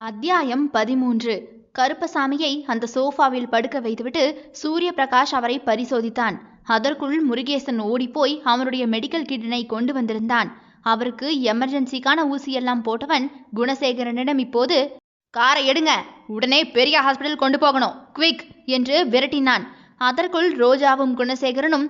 அத்தியாயம் 13. கருப்பசாமியை அந்த சோஃபாவில் படுக்க வைத்துவிட்டு சூரிய பிரகாஷ் அவரை பரிசோதித்தான். அதற்குள் முருகேசன் ஓடிப்போய் அவனுடைய மெடிக்கல் கிட்டினை கொண்டு வந்திருந்தான். அவருக்கு எமர்ஜென்சிக்கான ஊசியெல்லாம் போட்டவன் குணசேகரனிடம் இப்போது, காரை எடுங்க, உடனே பெரிய ஹாஸ்பிட்டல் கொண்டு போகணும், குவிக் என்று விரட்டினான். அதற்குள் ரோஜாவும் குணசேகரனும்,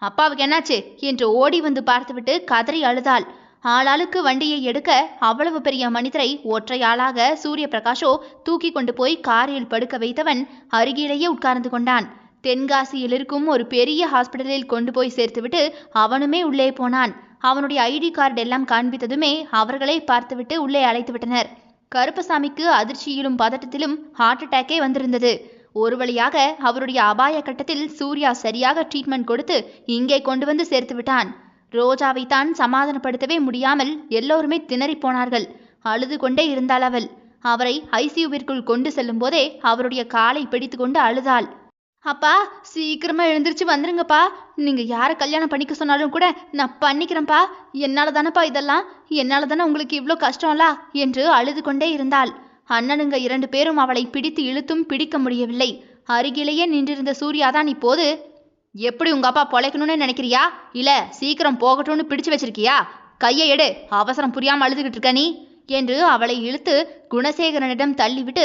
அப்பாவுக்கு என்னாச்சு என்று ஓடி வந்து பார்த்துவிட்டு கதறி அழுதாள். ஆளாளுக்கு வண்டியை எடுக்க அவ்வளவு பெரிய மனிதரை ஒற்றை ஆளாக சூரிய பிரகாஷோ தூக்கி கொண்டு போய் காரில் படுக்க வைத்தவன் அருகிலேயே உட்கார்ந்து கொண்டான். தென்காசியில் இருக்கும் ஒரு பெரிய ஹாஸ்பிட்டலில் கொண்டு போய் சேர்த்துவிட்டு அவனுமே உள்ளே போனான். அவனுடைய ஐடி கார்டு எல்லாம் காண்பித்ததுமே அவர்களை பார்த்துவிட்டு உள்ளே அழைத்து விட்டனர். கருப்பசாமிக்கு அதிர்ச்சியிலும் பதட்டத்திலும் ஹார்ட் அட்டாக்கே வந்திருந்தது. ஒரு வழியாக அவருடைய அபாய கட்டத்தில் சூர்யா சரியாக ட்ரீட்மெண்ட் கொடுத்து இங்கே கொண்டு வந்து சேர்த்து விட்டான். ரோஜாவை தான் சமாதானப்படுத்தவே முடியாமல் எல்லோருமே திணறி போனார்கள். அழுது கொண்டே இருந்தாள் அவள். அவரை ஐசியூவிற்குள் கொண்டு செல்லும் போதே அவருடைய காலை பிடித்து கொண்டு அழுதாள். அப்பா, சீக்கிரமா எழுந்திருச்சு வந்துருங்கப்பா, நீங்க யாரை கல்யாணம் பண்ணிக்க சொன்னாலும் கூட நான் பண்ணிக்கிறேன்ப்பா, என்னால தானப்பா இதெல்லாம், என்னால தானே உங்களுக்கு இவ்வளோ கஷ்டம்லா என்று அழுது கொண்டே இருந்தாள். அண்ணனுங்க 2 பேரும் அவளை பிடித்து இழுத்தும் பிடிக்க முடியவில்லை. அருகிலேயே நின்றிருந்த சூர்யாதான் இப்போது, எப்படி உங்க அப்பா பொழைக்கணும்னு நினைக்கிறியா, இல்ல சீக்கிரம் போகட்டும்னு பிடிச்சு வச்சிருக்கியா, கையை எடு, அவசரம் புரியாம அழுதுகிட்டு இருக்க நீ என்று அவளை இழுத்து குணசேகரனிடம் தள்ளிவிட்டு,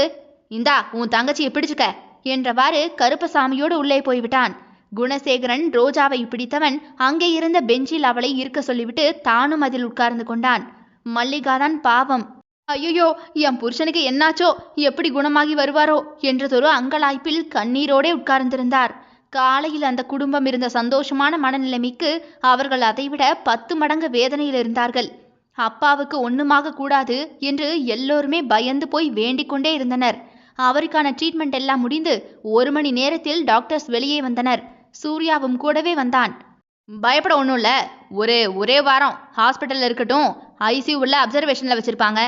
இந்தா உன் தங்கச்சியை பிடிச்சுக்க என்றவாறு கருப்பசாமியோடு உள்ளே போய்விட்டான். குணசேகரன் ரோஜாவை பிடித்தவன் அங்கே இருந்த பெஞ்சில் அவளை இருக்க சொல்லிவிட்டு தானும் அதில் உட்கார்ந்து கொண்டான். மல்லிகாதான் பாவம், ஐயோ என் புருஷனுக்கு என்னாச்சோ, எப்படி குணமாகி வருவாரோ என்றதொரு அங்கலாய்ப்பில் கண்ணீரோடே உட்கார்ந்திருந்தார். காலையில் அந்த குடும்பம் இருந்த சந்தோஷமான மனநிலைமைக்கு அவர்கள் அதைவிட 10 மடங்கு வேதனையில் இருந்தார்கள். அப்பாவுக்கு ஒண்ணுமாக கூடாது என்று எல்லோருமே பயந்து போய் வேண்டிக் கொண்டே இருந்தனர். அவருக்கான ட்ரீட்மெண்ட் எல்லாம் முடிந்து 1 மணி நேரத்தில் டாக்டர்ஸ் வெளியே வந்தனர். சூர்யாவும் கூடவே வந்தான். பயப்பட ஒன்றும் இல்லை, ஒரே வாரம் ஹாஸ்பிட்டலில் இருக்கட்டும், ஐசியூவில் அப்சர்வேஷனில் வச்சிருப்பாங்க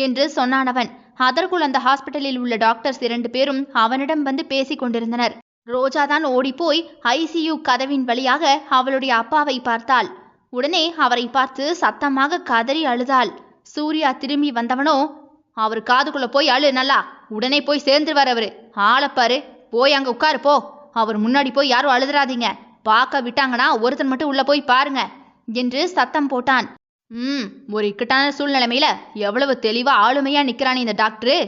என்று சொன்னானவன். அதற்குள் அந்த ஹாஸ்பிட்டலில் உள்ள டாக்டர்ஸ் 2 பேரும் அவனிடம் வந்து பேசி கொண்டிருந்தனர். ரோஜாதான் ஓடிப்போய் ஐசியூ கதவின் வழியாக அவளுடைய அப்பாவை பார்த்தாள். உடனே அவரை பார்த்து சத்தமாக கதறி அழுதாள். சூர்யா திரும்பி வந்தவனோ, அவர் காதுக்குள்ள போய் அழு, நல்லா உடனே போய் சேர்ந்துருவார் அவரு, ஆளப்பாரு, போய் அங்க உட்காரு போ, அவர் முன்னாடி போய் யாரும் அழுதுறாதீங்க, பார்க்க விட்டாங்கன்னா ஒருத்தன் மட்டும் உள்ள போய் பாருங்க என்று சத்தம் போட்டான். ஒரு இக்கட்டான சூழ்நிலைமையில எவ்வளவு தெளிவா ஆளுமையா நிக்கிறான் இந்த டாக்டரு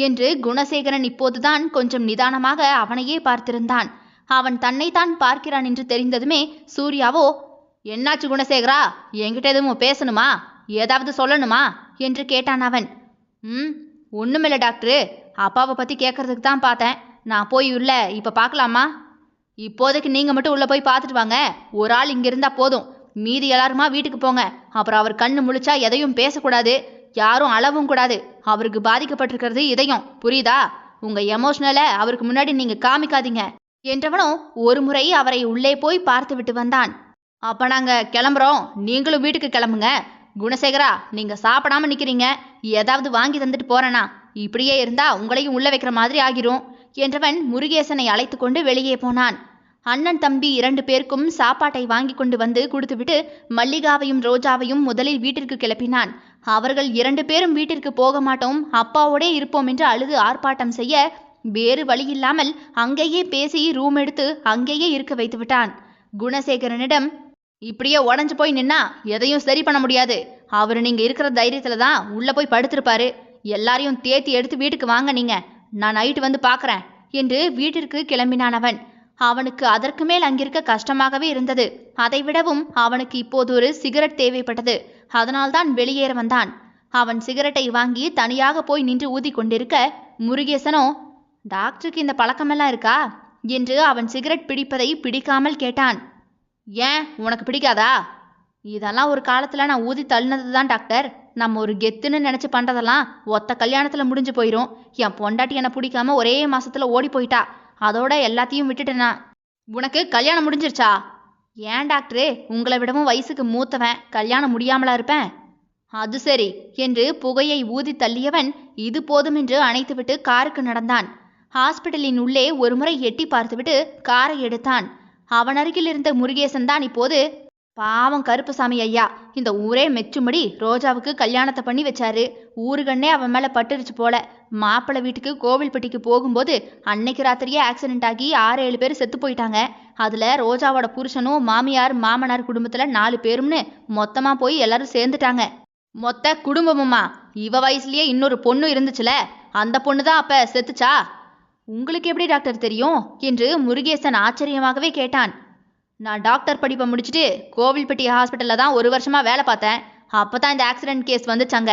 என்று குணசேகரன் இப்போதுதான் கொஞ்சம் நிதானமாக அவனையே பார்த்திருந்தான். அவன் தன்னைத்தான் பார்க்கிறான் என்று தெரிந்ததுமே சூர்யாவோ, என்னாச்சு குணசேகரா, என்கிட்ட எதுவும் பேசணுமா, ஏதாவது சொல்லணுமா என்று கேட்டான் அவன். ஒண்ணுமில்ல டாக்டரு, அப்பாவை பத்தி கேட்கறதுக்கு தான் பார்த்தேன், நான் போய் உள்ள இப்ப பார்க்கலாமா? இப்போதைக்கு நீங்க மட்டும் உள்ள போய் பார்த்துட்டு வாங்க, ஒரு ஆள் இங்க இருந்தா போதும், மீதி எல்லாருமா வீட்டுக்கு போங்க. அப்புறம் அவர் கண்ணு முழிச்சா எதையும் பேசக்கூடாது, யாரும் அளவும் கூடாது, அவருக்கு பாதிக்கப்பட்டிருக்கிறது இதயம், புரியுதா? உங்க எமோஷனல அவருக்கு முன்னாடி நீங்க காமிக்காதீங்க என்றவனோ ஒரு முறை அவரை உள்ளே போய் பார்த்து விட்டு வந்தான். அப்ப நாங்க கிளம்புறோம், நீங்களும் வீட்டுக்கு கிளம்புங்க. குணசேகரா, நீங்க சாப்பிடாம நிக்கிறீங்க, ஏதாவது வாங்கி தந்துட்டு போறேனா, இப்படியே இருந்தா உங்களையும் உள்ள வைக்கிற மாதிரி ஆகிரும் என்றவன் முருகேசனை அழைத்து கொண்டு வெளியே போனான். அண்ணன் தம்பி 2 பேருக்கும் சாப்பாட்டை வாங்கி கொண்டு வந்து கொடுத்துவிட்டு மல்லிகாவையும் ரோஜாவையும் முதலில் வீட்டிற்கு கிளப்பினான். அவர்கள் 2 பேரும் வீட்டிற்கு போக மாட்டோம், அப்பாவோடே இருப்போம் என்று அழுது ஆர்ப்பாட்டம் செய்ய வேறு வழியில்லாமல் அங்கேயே பேசி ரூம் எடுத்து அங்கேயே இருக்க வைத்து விட்டான். குணசேகரனிடம், இப்படியே உடஞ்சு போய் நின்னா எதையும் சரி பண்ண முடியாது, அவர் நீங்க இருக்கிற தைரியத்துல தான் உள்ள போய் படுத்திருப்பாரு, எல்லாரையும் தேத்தி எடுத்து வீட்டுக்கு வாங்க, நீங்க நான் நைட்டு வந்து பார்க்கறேன் என்று வீட்டிற்கு கிளம்பினான் அவன். அவனுக்கு அதற்கு மேல் அங்கிருக்க கஷ்டமாகவே இருந்தது. அதைவிடவும் அவனுக்கு இப்போது ஒரு சிகரெட் தேவைப்பட்டது. அதனால்தான் வெளியேற வந்தான். அவன் சிகரெட்டை வாங்கி தனியாக போய் நின்று ஊதி கொண்டிருக்க முருகேசனோ, டாக்டருக்கு இந்த பழக்கமெல்லாம் இருக்கா என்று அவன் சிகரெட் பிடிப்பதை பிடிக்காமல் கேட்டான். ஏன் உனக்கு பிடிக்காதா? இதெல்லாம் ஒரு காலத்துல நான் ஊதி தள்ளினது தான் டாக்டர், நம்ம ஒரு கெத்துன்னு நினைச்சு பண்றதெல்லாம் ஒத்த கல்யாணத்துல முடிஞ்சு போயிரும். என் பொண்டாட்டி என்னை பிடிக்காம ஒரே மாசத்துல ஓடி போயிட்டா, அதோட எல்லாத்தையும் விட்டுட்டேனா. உனக்கு கல்யாணம் முடிஞ்சிருச்சா? ஏன் டாக்டரே, உங்களை விடவும் வயசுக்கு மூத்தவன், கல்யாணம் முடியாமலா இருப்பேன்? அது சரி என்று புகையை ஊதி தள்ளியவன் இது போதும் என்று அணைத்துவிட்டு காருக்கு நடந்தான். ஹாஸ்பிட்டலின் உள்ளே ஒரு முறை எட்டி பார்த்துவிட்டு காரை எடுத்தான். அவன் அருகில் இருந்த முருகேசன் தான் இப்போது, பாவம் கருப்புசாமி ஐயா, இந்த ஊரே மெச்சும்படி ரோஜாவுக்கு கல்யாணத்தை பண்ணி வச்சாரு. ஊருகண்ணே அவன் மேல பட்டுருச்சு போல. மாப்பிள்ளை வீட்டுக்கு கோவில்பட்டிக்கு போகும்போது அன்னைக்கு ராத்திரியே ஆக்சிடென்ட் ஆகி 6-7 பேர் செத்து போயிட்டாங்க. அதுல ரோஜாவோட புருஷனும் மாமியார் மாமனார் குடும்பத்துல 4 பேரும்னு மொத்தமா போய் எல்லாரும் சேர்ந்துட்டாங்க. மொத்த குடும்பமுமா? இவ வயசுலயே இன்னொரு பொண்ணு இருந்துச்சுல, அந்த பொண்ணு தான் அப்ப செத்துச்சா? உங்களுக்கு எப்படி டாக்டர் தெரியும் என்று முருகேசன் ஆச்சரியமாகவே கேட்டான். நான் டாக்டர் படிப்பை முடிச்சுட்டு கோவில்பட்டி ஹாஸ்பிட்டலில் தான் 1 வருஷமா வேலை பார்த்தேன். அப்போ தான் இந்த ஆக்சிடென்ட் கேஸ் வந்துச்சாங்க.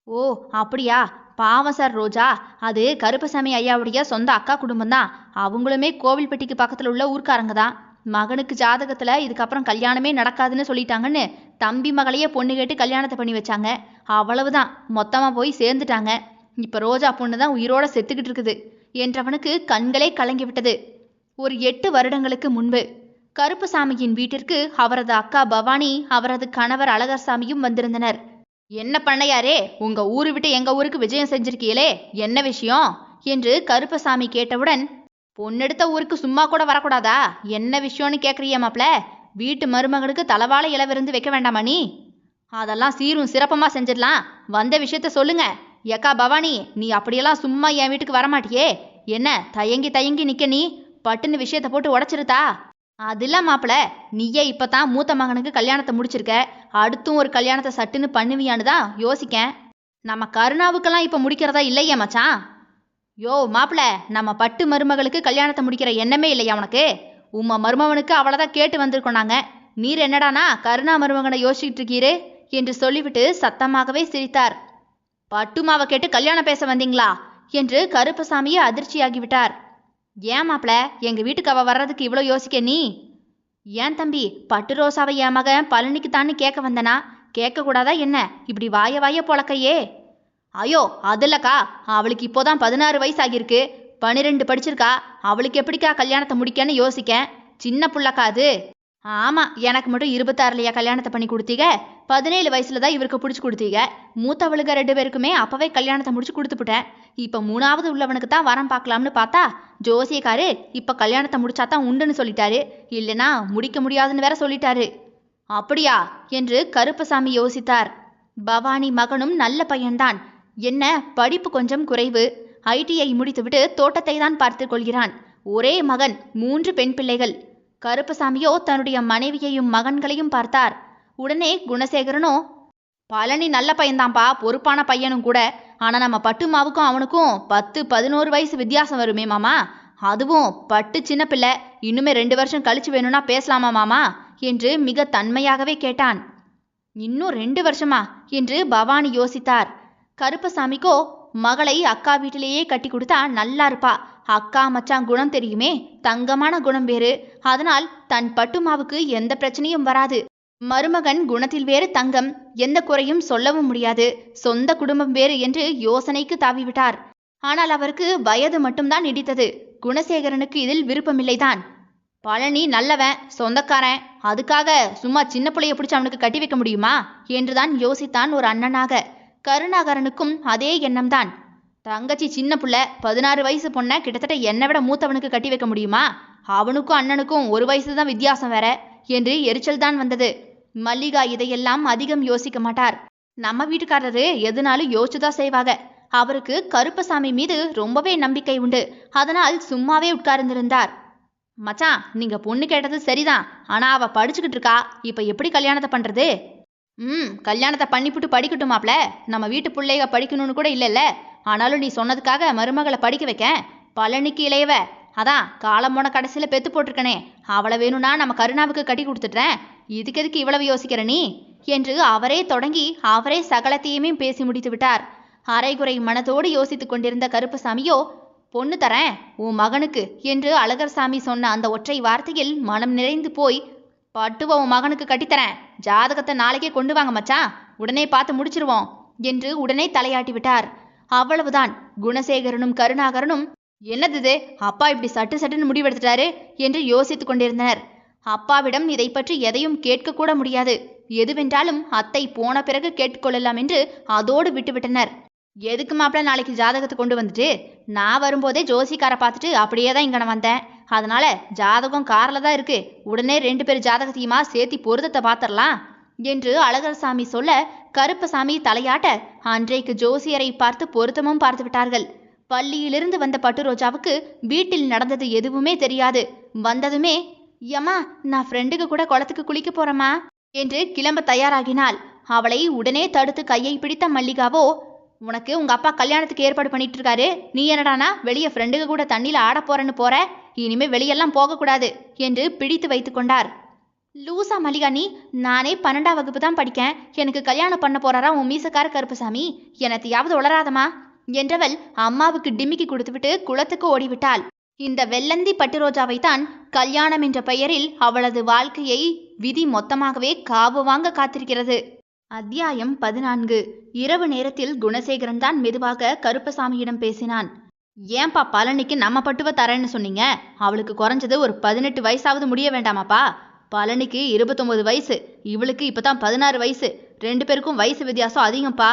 ஓ அப்படியா? பாவம் சார் ரோஜா. அது கருப்பசாமி ஐயாவுடைய சொந்த அக்கா குடும்பம்தான். அவங்களுமே கோவில்பட்டிக்கு பக்கத்தில் உள்ள ஊர்க்காரங்க தான். மகனுக்கு ஜாதகத்தில் இதுக்கப்புறம் கல்யாணமே நடக்காதுன்னு சொல்லிட்டாங்கன்னு தம்பி மகளையே பொண்ணு கேட்டு கல்யாணத்தை பண்ணி வச்சாங்க. அவ்வளவுதான், மொத்தமாக போய் சேர்ந்துட்டாங்க. இப்போ ரோஜா பொண்ணு தான் உயிரோட செத்துக்கிட்டு இருக்குது என்றவனுக்கு கண்களே கலங்கி விட்டது. ஒரு 8 வருடங்களுக்கு முன்பு கருப்புசாமியின் வீட்டிற்கு அவரது அக்கா பவானி, அவரது கணவர் அழகர்சாமியும் வந்திருந்தனர். என்ன பண்ணையாரே, உங்க ஊரு விட்டு எங்க ஊருக்கு விஜயம் செஞ்சிருக்கீங்களே, என்ன விஷயம் என்று கருப்பசாமி கேட்டவுடன், பொண்ணெடுத்த ஊருக்கு சும்மா கூட வரக்கூடாதா? என்ன விஷயம்னு கேட்குறிய மாப்ள? வீட்டு மருமகனுக்கு தலவாழை இலை விருந்து வைக்க வேண்டாமா நீ? அதெல்லாம் சீரும் சிறப்பமா செஞ்சிடலாம். வந்த விஷயத்த சொல்லுங்க. ஏக்கா பவானி, நீ அப்படியெல்லாம் சும்மா என் வீட்டுக்கு வரமாட்டியே. என்ன தயங்கி தயங்கி நிக்க நீ? பட்டுன்னு விஷயத்த போட்டு உடச்சிருத்தா? அதில்ல மாப்பிள, நீயே இப்பதான் மூத்த மகனுக்கு கல்யாணத்தை முடிச்சிருக்க. அடுத்தும் ஒரு கல்யாணத்தை சட்டுன்னு பண்ணுவியான்னு தான் யோசிக்கேன். நம்ம கருணாவுக்கெல்லாம் இப்ப முடிக்கிறதா இல்லையே மச்சான்? யோ மாப்பிள, நம்ம பட்டு மருமகளுக்கு கல்யாணத்தை முடிக்கிற எண்ணமே இல்லையா உனக்கு? உம்ம மருமகனுக்கு அவளதான் கேட்டு வந்திருக்கோம் நாங்க. நீர் என்னடானா கருணா மருமகனை யோசிச்சுட்டு இருக்கீரு என்று சொல்லிவிட்டு சத்தமாகவே சிரித்தார். பட்டுமாவை கேட்டு கல்யாணம் பேச வந்தீங்களா என்று கருப்பசாமியே அதிர்ச்சியாகிவிட்டார். ஏன் மாப்ள, எங்க வீட்டுக்கு அவ வர்றதுக்கு இவ்வளோ யோசிக்க நீ? ஏன் தம்பி, பட்டு ரோசாவை என் மகன் பழனிக்கு தான்னு கேட்க வந்தனா? கேட்கக்கூடாதா என்ன? இப்படி வாய வாய பொழக்கையே. ஐயோ அதில்லக்கா, அவளுக்கு இப்போதான் 16 வயசு ஆகியிருக்கு. 12 படிச்சிருக்கா. அவளுக்கு எப்படிக்கா கல்யாணத்தை முடிக்கன்னு யோசிக்க? சின்ன புள்ளக்கா அது. ஆமா, எனக்கு மட்டும் 26லயா கல்யாணத்தை பண்ணி கொடுத்தீங்க. 17 வயசுல தான் இவருக்கு பிடிச்சி கொடுத்தீங்க. மூத்தவளுங்க 2 பேருக்குமே அப்பவே கல்யாணத்தை முடிச்சு கொடுத்துப்புட்டேன். இப்ப 3ஆவது உள்ளவனுக்கு தான் வரம் பார்க்கலாம்னு பார்த்தா ஜோசியக்காரு இப்ப கல்யாணத்தை முடிச்சாதான் உண்டுன்னு சொல்லிட்டாரு. இல்லைனா முடிக்க முடியாதுன்னு வேற சொல்லிட்டாரு. அப்படியா என்று கருப்பசாமி யோசித்தார். பவானி மகனும் நல்ல பையன்தான். என்ன படிப்பு கொஞ்சம் குறைவு. ஐடிஐ முடித்துவிட்டு தோட்டத்தை தான் பார்த்து கொள்கிறான். ஒரே மகன், 3 பெண் பிள்ளைகள். கருப்பசாமியோ தன்னுடைய மனைவியையும் மகன்களையும் பார்த்தார். உடனே குணசேகரனோ, பழனி நல்ல பையன்தான்ப்பா, பொறுப்பான பையனும் கூட. ஆனா நம்ம பட்டுமாவுக்கும் அவனுக்கும் 10-11 வயசு வித்தியாசம் வருமே மாமா. அதுவும் பட்டு சின்ன பிள்ளை. இன்னுமே 2 வருஷம் கழிச்சு வேணும்னா பேசலாமா மாமா என்று மிக தன்மையாகவே கேட்டான். இன்னும் 2 வருஷமா என்று பவானி யோசித்தார். கருப்பசாமிக்கோ மகளை அக்கா வீட்டிலேயே கட்டி கொடுத்தா நல்லா இருப்பா. அக்கா மச்சான் குணம் தெரியுமே, தங்கமான குணம் வேறு. அதனால் தன் பட்டுமாவுக்கு எந்த பிரச்சனையும் வராது. மருமகன் குணத்தில் வேறு தங்கம், எந்த குறையும் சொல்லவும் முடியாது. சொந்த குடும்பம் வேறு என்று யோசனைக்கு தாவிவிட்டார். ஆனால் அவருக்கு வயது மட்டும்தான் இடித்தது. குணசேகரனுக்கு இதில் விருப்பமில்லைதான். பழனி நல்லவன், சொந்தக்காரன். அதுக்காக சும்மா சின்ன பிள்ளைய பிடிச்சி அவனுக்கு கட்டி வைக்க முடியுமா என்றுதான் யோசித்தான் ஒரு அண்ணனாக. கருணாகரனுக்கும் அதே எண்ணம்தான். தங்கச்சி சின்ன புள்ள, 16 வயசு பொண்ணை கிட்டத்தட்ட என்னை விட மூத்தவனுக்கு கட்டி வைக்க முடியுமா? அவனுக்கும் அண்ணனுக்கும் 1 வயசு தான் வித்தியாசம் வேற என்று எரிச்சல் தான் வந்தது. மல்லிகா இதையெல்லாம் அதிகம் யோசிக்க மாட்டார். நம்ம வீட்டுக்காரரு எதுனாலும் யோசிச்சுதான் செய்வாங்க. அவருக்கு கருப்பசாமி மீது ரொம்பவே நம்பிக்கை உண்டு. அதனால் சும்மாவே உட்கார்ந்திருந்தார். மச்சான், நீங்க பொண்ணு கேட்டது சரிதான். ஆனா அவ படிச்சுக்கிட்டு இருக்கா. இப்ப எப்படி கல்யாணத்தை பண்றது? கல்யாணத்தை பண்ணிப்புட்டு படிக்கட்டும் மாப்ள. நம்ம வீட்டு பிள்ளைக படிக்கணும்னு கூட இல்லைல்ல. ஆனாலும் நீ சொன்னதுக்காக மருமகளை படிக்க வைக்க. பழனிக்கு இளையவ, அதான் காலம் போன கடைசியில் பெத்து போட்டிருக்கனே, அவளை வேணும்னா நம்ம கருணாவுக்கு கட்டி கொடுத்துட்றேன். இதுக்கு எதுக்கு இவ்வளவு யோசிக்கிற நீ என்று அவரே தொடங்கி அவரே சகலத்தையுமே பேசி முடித்து விட்டார். அரைகுறை மனதோடு யோசித்து கொண்டிருந்த கருப்பசாமியோ, பொண்ணு தரேன் உன் மகனுக்கு என்று அழகர்சாமி சொன்ன அந்த ஒற்றை வார்த்தையில் மனம் நிறைந்து போய், பட்டுவ உன் மகனுக்கு கட்டித்தரேன். ஜாதகத்தை நாளைக்கே கொண்டு வாங்க மச்சான், உடனே பார்த்து முடிச்சிருவோம் என்று உடனே தலையாட்டி விட்டார். அவ்வளவுதான். குணசேகரனும் கருணாகரனும், என்னது இது, அப்பா இப்படி சட்டு சட்டுன்னு முடிவெடுத்துட்டாரு என்று யோசித்துக் கொண்டிருந்தனர். அப்பாவிடம் இதை பற்றி எதையும் கேட்க கூட முடியாது. எதுவென்றாலும் அத்தை போன பிறகு கேட்டுக்கொள்ளலாம் என்று அதோடு விட்டுவிட்டனர். எதுக்கு மாப்பிள்ள நாளைக்கு ஜாதகத்தை கொண்டு வந்துட்டு? நான் வரும்போதே ஜோசிக்காரை பார்த்துட்டு அப்படியே தான் இங்கே நான் வந்தேன். அதனால ஜாதகம் காரில் தான் இருக்கு, உடனே 2 பேர் ஜாதகத்தையுமா சேர்த்தி பொருத்தத்தை பார்த்துடலாம் என்று அழகர்சாமி சொல்ல கருப்பசாமி தலையாட்ட அன்றைக்கு ஜோசியரை பார்த்து பொருத்தமும் பார்த்து விட்டார்கள். பள்ளியிலிருந்து வந்த பட்டுரோஜாவுக்கு வீட்டில் நடந்தது எதுவுமே தெரியாது. வந்ததுமே, யம்மா நான் ஃப்ரெண்டுக்கு கூட குளத்துக்கு குளிக்க போறேம்மா என்று கிளம்ப தயாராகினாள். அவளை உடனே தடுத்து கையை பிடித்த மல்லிகாவோ, உனக்கு உங்க அப்பா கல்யாணத்துக்கு ஏற்பாடு பண்ணிட்டு இருக்காரு, நீ என்னடானா வெளியே ஃப்ரெண்டுக்கு கூட தண்ணியில் ஆட போறேன்னு போற, இனிமே வெளியெல்லாம் போகக்கூடாது என்று பிடித்து வைத்து கொண்டார். லூசா மல்லிகா நீ, நானே 12ஆம் வகுப்பு தான் படிக்கேன், எனக்கு கல்யாணம் பண்ண போறாரா உன் மீசக்கார கருப்பசாமி, எனத்தையாவது உளராதமா என்றவள் அம்மாவுக்கு டிமிக்கி கொடுத்துவிட்டு குளத்துக்கு ஓடிவிட்டாள். இந்த வெள்ளந்தி பட்டுரோஜாவைத்தான் கல்யாணம் என்ற பெயரில் அவளது வாழ்க்கையை விதி மொத்தமாகவே காவு வாங்க காத்திருக்கிறது. அத்தியாயம் 14. இரவு நேரத்தில் குணசேகரன் தான் மெதுவாக கருப்பசாமியிடம் பேசினான். ஏன்பா பழனிக்கு நம்ம பட்டுவை தரேன்னு சொன்னீங்க? அவளுக்கு குறைஞ்சது ஒரு 18 வயசாவது முடிய வேண்டாமாப்பா? பழனிக்கு 29 வயசு, இவளுக்கு இப்பதான் 16 வயசு, 2 பேருக்கும் வயசு வித்தியாசம் அதிகம்ப்பா.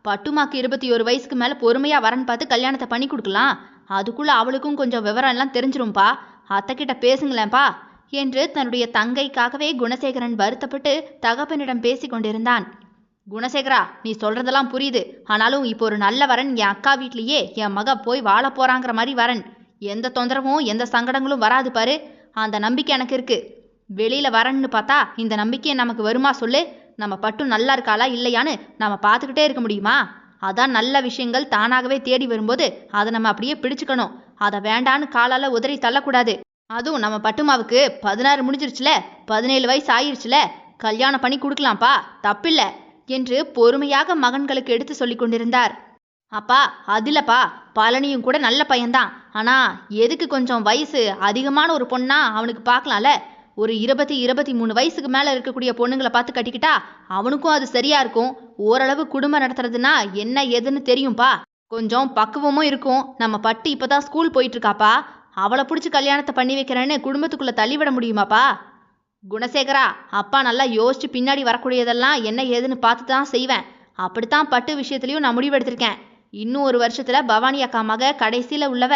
பட்டுமாக்கு 21 வயசுக்கு மேல பொறுமையா வரன்னு பார்த்து கல்யாணத்தை பண்ணி கொடுக்கலாம். அதுக்குள்ள அவளுக்கும் கொஞ்சம் விவரம் எல்லாம் தெரிஞ்சிரும்பா. அத்தைக்கிட்ட பேசுங்களேன்ப்பா என்று தன்னுடைய தங்கைக்காகவே குணசேகரன் வருத்தப்பட்டு தகப்பனிடம் பேசி கொண்டிருந்தான். குணசேகரா, நீ சொல்றதெல்லாம் புரியுது, ஆனாலும் இப்போ ஒரு நல்ல வரன் என் அக்கா வீட்லயே என் மக போய் வாழ போறாங்கிற மாதிரி வரன், எந்த தொந்தரவும் எந்த சங்கடங்களும் வராது பாரு, அந்த நம்பிக்கை எனக்கு இருக்கு. வெளியில வரன்னு பார்த்தா இந்த நம்பிக்கையை நமக்கு வருமா சொல்லு? நம்ம பட்டு நல்லா இருக்காளா இல்லையான்னு நம்ம பார்த்துக்கிட்டே இருக்க முடியுமா? அதான் நல்ல விஷயங்கள் தானாகவே தேடி வரும்போது அதை நம்ம அப்படியே பிடிச்சுக்கணும். அதை வேண்டான்னு காலால உதறி தள்ளக்கூடாது. அதுவும் நம்ம பட்டுமாவுக்கு 16 முடிஞ்சிருச்சுல, 17 வயசு ஆயிடுச்சுல, கல்யாணம் பண்ணி கொடுக்கலாம்ப்பா, தப்பில்லை என்று பொறுமையாக மகன்களுக்கு எடுத்து சொல்லி கொண்டிருந்தார். அப்பா அதிலப்பா, பழனியும் கூட நல்ல பையன்தான், ஆனா எதுக்கு கொஞ்சம் வயசு அதிகமான ஒரு பொண்ணா அவனுக்கு பார்க்கலாம்ல. ஒரு 20-23 வயசுக்கு மேல இருக்கக்கூடிய பொண்ணுங்களை பார்த்து கட்டிக்கிட்டா அவனுக்கும் அது சரியா இருக்கும். ஓரளவு குடும்பம் நடத்துறதுன்னா என்ன ஏதுன்னு தெரியும்பா, கொஞ்சம் பக்குவமும் இருக்கும். நம்ம பட்டு இப்பதான் ஸ்கூல் போயிட்டு இருக்காப்பா, அவளை பிடிச்சி கல்யாணத்தை பண்ணி வைக்கிறேன்னு குடும்பத்துக்குள்ள தள்ளிவிட முடியுமாப்பா? குணசேகரா, அப்பா நல்லா யோசிச்சு பின்னாடி வரக்கூடியதெல்லாம் என்ன ஏதுன்னு பார்த்து தான் செய்வேன். அப்படித்தான் பட்டு விஷயத்துலயும் நான் முடிவெடுத்திருக்கேன். இன்னும் ஒரு வருஷத்துல பவானி அக்கா மக கடைசியில உள்ளவ,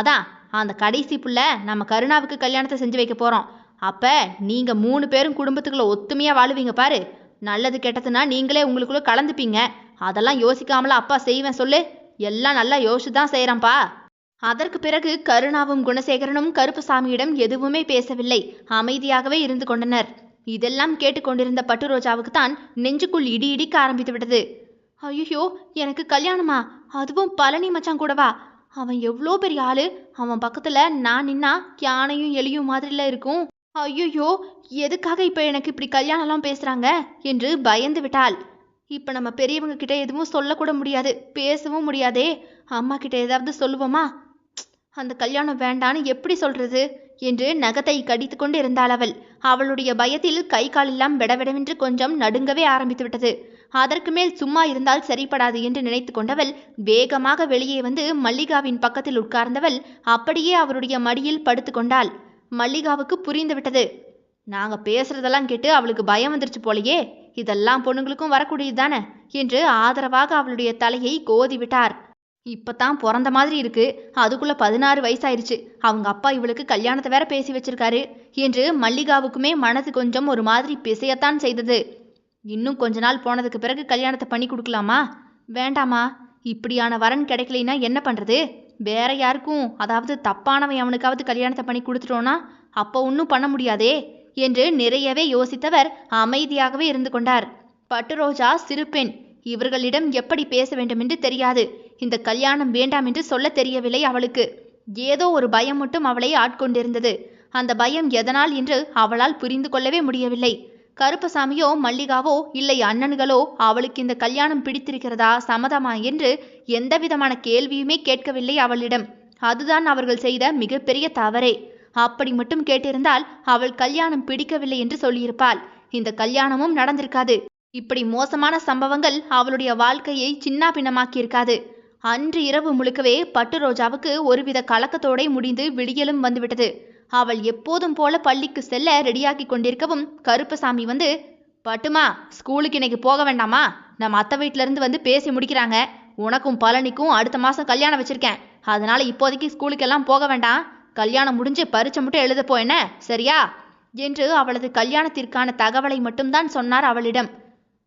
அதான் அந்த கடைசி புள்ள நம்ம கருணாவுக்கு கல்யாணத்தை செஞ்சு வைக்க போறோம். அப்ப நீங்க 3 பேரும் குடும்பத்துக்குள்ள ஒத்துமையா வாழுவீங்க பாரு. நல்லது கெட்டதுன்னா நீங்களே உங்களுக்குள்ள கலந்துப்பீங்க. அதெல்லாம் யோசிக்காமல அப்பா செய்வேன் சொல்லு? எல்லாம் நல்லா யோசிச்சு தான் செய்யறேன்ப்பா. அதற்கு பிறகு கருணாவும் குணசேகரனும் கருப்புசாமியிடம் எதுவுமே பேசவில்லை, அமைதியாகவே இருந்து கொண்டனர். இதெல்லாம் கேட்டுக்கொண்டிருந்த பட்டுரோஜாவுக்கு தான் நெஞ்சுக்குள் இடி இடிக்க ஆரம்பித்து விட்டது. ஐயோ, எனக்கு கல்யாணமா? அதுவும் பழனி மச்சான் கூடவா? அவன் எவ்வளோ பெரிய ஆளு, அவன் பக்கத்துல நான் நின்னா யானையும் எலியும் மாதிரில இருக்கும். ஐயோ, எதுக்காக இப்ப எனக்கு இப்படி கல்யாணம்லாம் பேசுறாங்க என்று பயந்து விட்டாள். இப்ப நம்ம பெரியவங்க கிட்ட எதுவும் சொல்லக்கூட முடியாது, பேசவும் முடியாதே. அம்மா கிட்ட ஏதாவது சொல்லுவோமா? அந்த கல்யாணம் வேண்டான்னு எப்படி சொல்றது என்று நகத்தை கடித்து கொண்டு இருந்தாள் அவள். அவளுடைய பயத்தில் கை காலெல்லாம் விடவிடவென்று கொஞ்சம் நடுங்கவே ஆரம்பித்து விட்டது. அதற்கு மேல் சும்மா இருந்தால் சரிப்படாது என்று நினைத்து கொண்டவள் வேகமாக வெளியே வந்து மல்லிகாவின் பக்கத்தில் உட்கார்ந்தவள் அப்படியே அவருடைய மடியில் படுத்து கொண்டாள். மல்லிகாவுக்கு புரிந்து விட்டது. நாங்க பேசுறதெல்லாம் கேட்டு அவளுக்கு பயம் வந்துருச்சு போலையே, இதெல்லாம் பொண்ணுங்களுக்கும் வரக்கூடியது தானே என்று ஆதரவாக அவளுடைய தலையை கோதி விட்டார். இப்பதான் பிறந்த மாதிரி இருக்கு, அதுக்குள்ள 16 வயசாயிருச்சு, அவங்க அப்பா இவளுக்கு கல்யாணத்தை வேற பேசி வச்சிருக்காரு என்று மல்லிகாவுக்குமே மனது கொஞ்சம் ஒரு மாதிரி பிசையத்தான் செய்தது. இன்னும் கொஞ்ச நாள் போனதுக்கு பிறகு கல்யாணத்தை பண்ணி கொடுக்கலாமா? வேண்டாமா? இப்படியான வரன் கிடைக்கலைன்னா என்ன பண்றது? வேற யாருக்கும், அதாவது தப்பானவன் அவனுக்காவது கல்யாணத்தை பண்ணி கொடுத்துட்டோன்னா அப்போ ஒன்றும் பண்ண முடியாதே என்று நிறையவே யோசித்தவர் அமைதியாகவே இருந்து கொண்டார். பட்டுரோஜா சிறு பெண், இவர்களிடம் எப்படி பேச வேண்டும் என்று தெரியாது. இந்த கல்யாணம் வேண்டாம் என்று சொல்ல தெரியவில்லை அவளுக்கு. ஏதோ ஒரு பயம் மட்டும் அவளை ஆட்கொண்டிருந்தது. அந்த பயம் எதனால் என்று அவளால் புரிந்து கொள்ளவே முடியவில்லை. கருப்பசாமியோ மல்லிகாவோ இல்லை அண்ணன்களோ அவளுக்கு இந்த கல்யாணம் பிடித்திருக்கிறதா சம்மதமா என்று எந்தவிதமான கேள்வியுமே கேட்கவில்லை அவளிடம். அதுதான் அவர்கள் செய்த மிகப்பெரிய தவறே. அப்படி மட்டும் கேட்டிருந்தால் அவள் கல்யாணம் பிடிக்கவில்லை என்று சொல்லியிருப்பாள். இந்த கல்யாணமும் நடந்திருக்காது. இப்படி மோசமான சம்பவங்கள் அவளுடைய வாழ்க்கையை சின்ன பின்னமாக்கியிருக்காது. அன்று இரவு முழுக்கவே பட்டுரோஜாவுக்கு ஒருவித கலக்கத்தோடே முடிந்து விடியலும் வந்துவிட்டது. அவள் எப்போதும் போல பள்ளிக்கு செல்ல ரெடியாக்கி கொண்டிருக்கவும் கருப்பசாமி வந்து, பட்டுமா, ஸ்கூலுக்கு இன்னைக்கு போக வேண்டாமா? நம்ம அத்தை வீட்டுல இருந்து வந்து பேசி முடிக்கிறாங்க. உனக்கும் பழனிக்கும் அடுத்த மாசம் கல்யாணம் வச்சிருக்கேன், அதனால இப்போதைக்கு ஸ்கூலுக்கெல்லாம் போக வேண்டாம், கல்யாணம் முடிஞ்சு பரீட்சை மட்டும் எழுத போயேன, சரியா என்று அவளது கல்யாணத்திற்கான தகவலை மட்டும்தான் சொன்னார் அவளிடம்.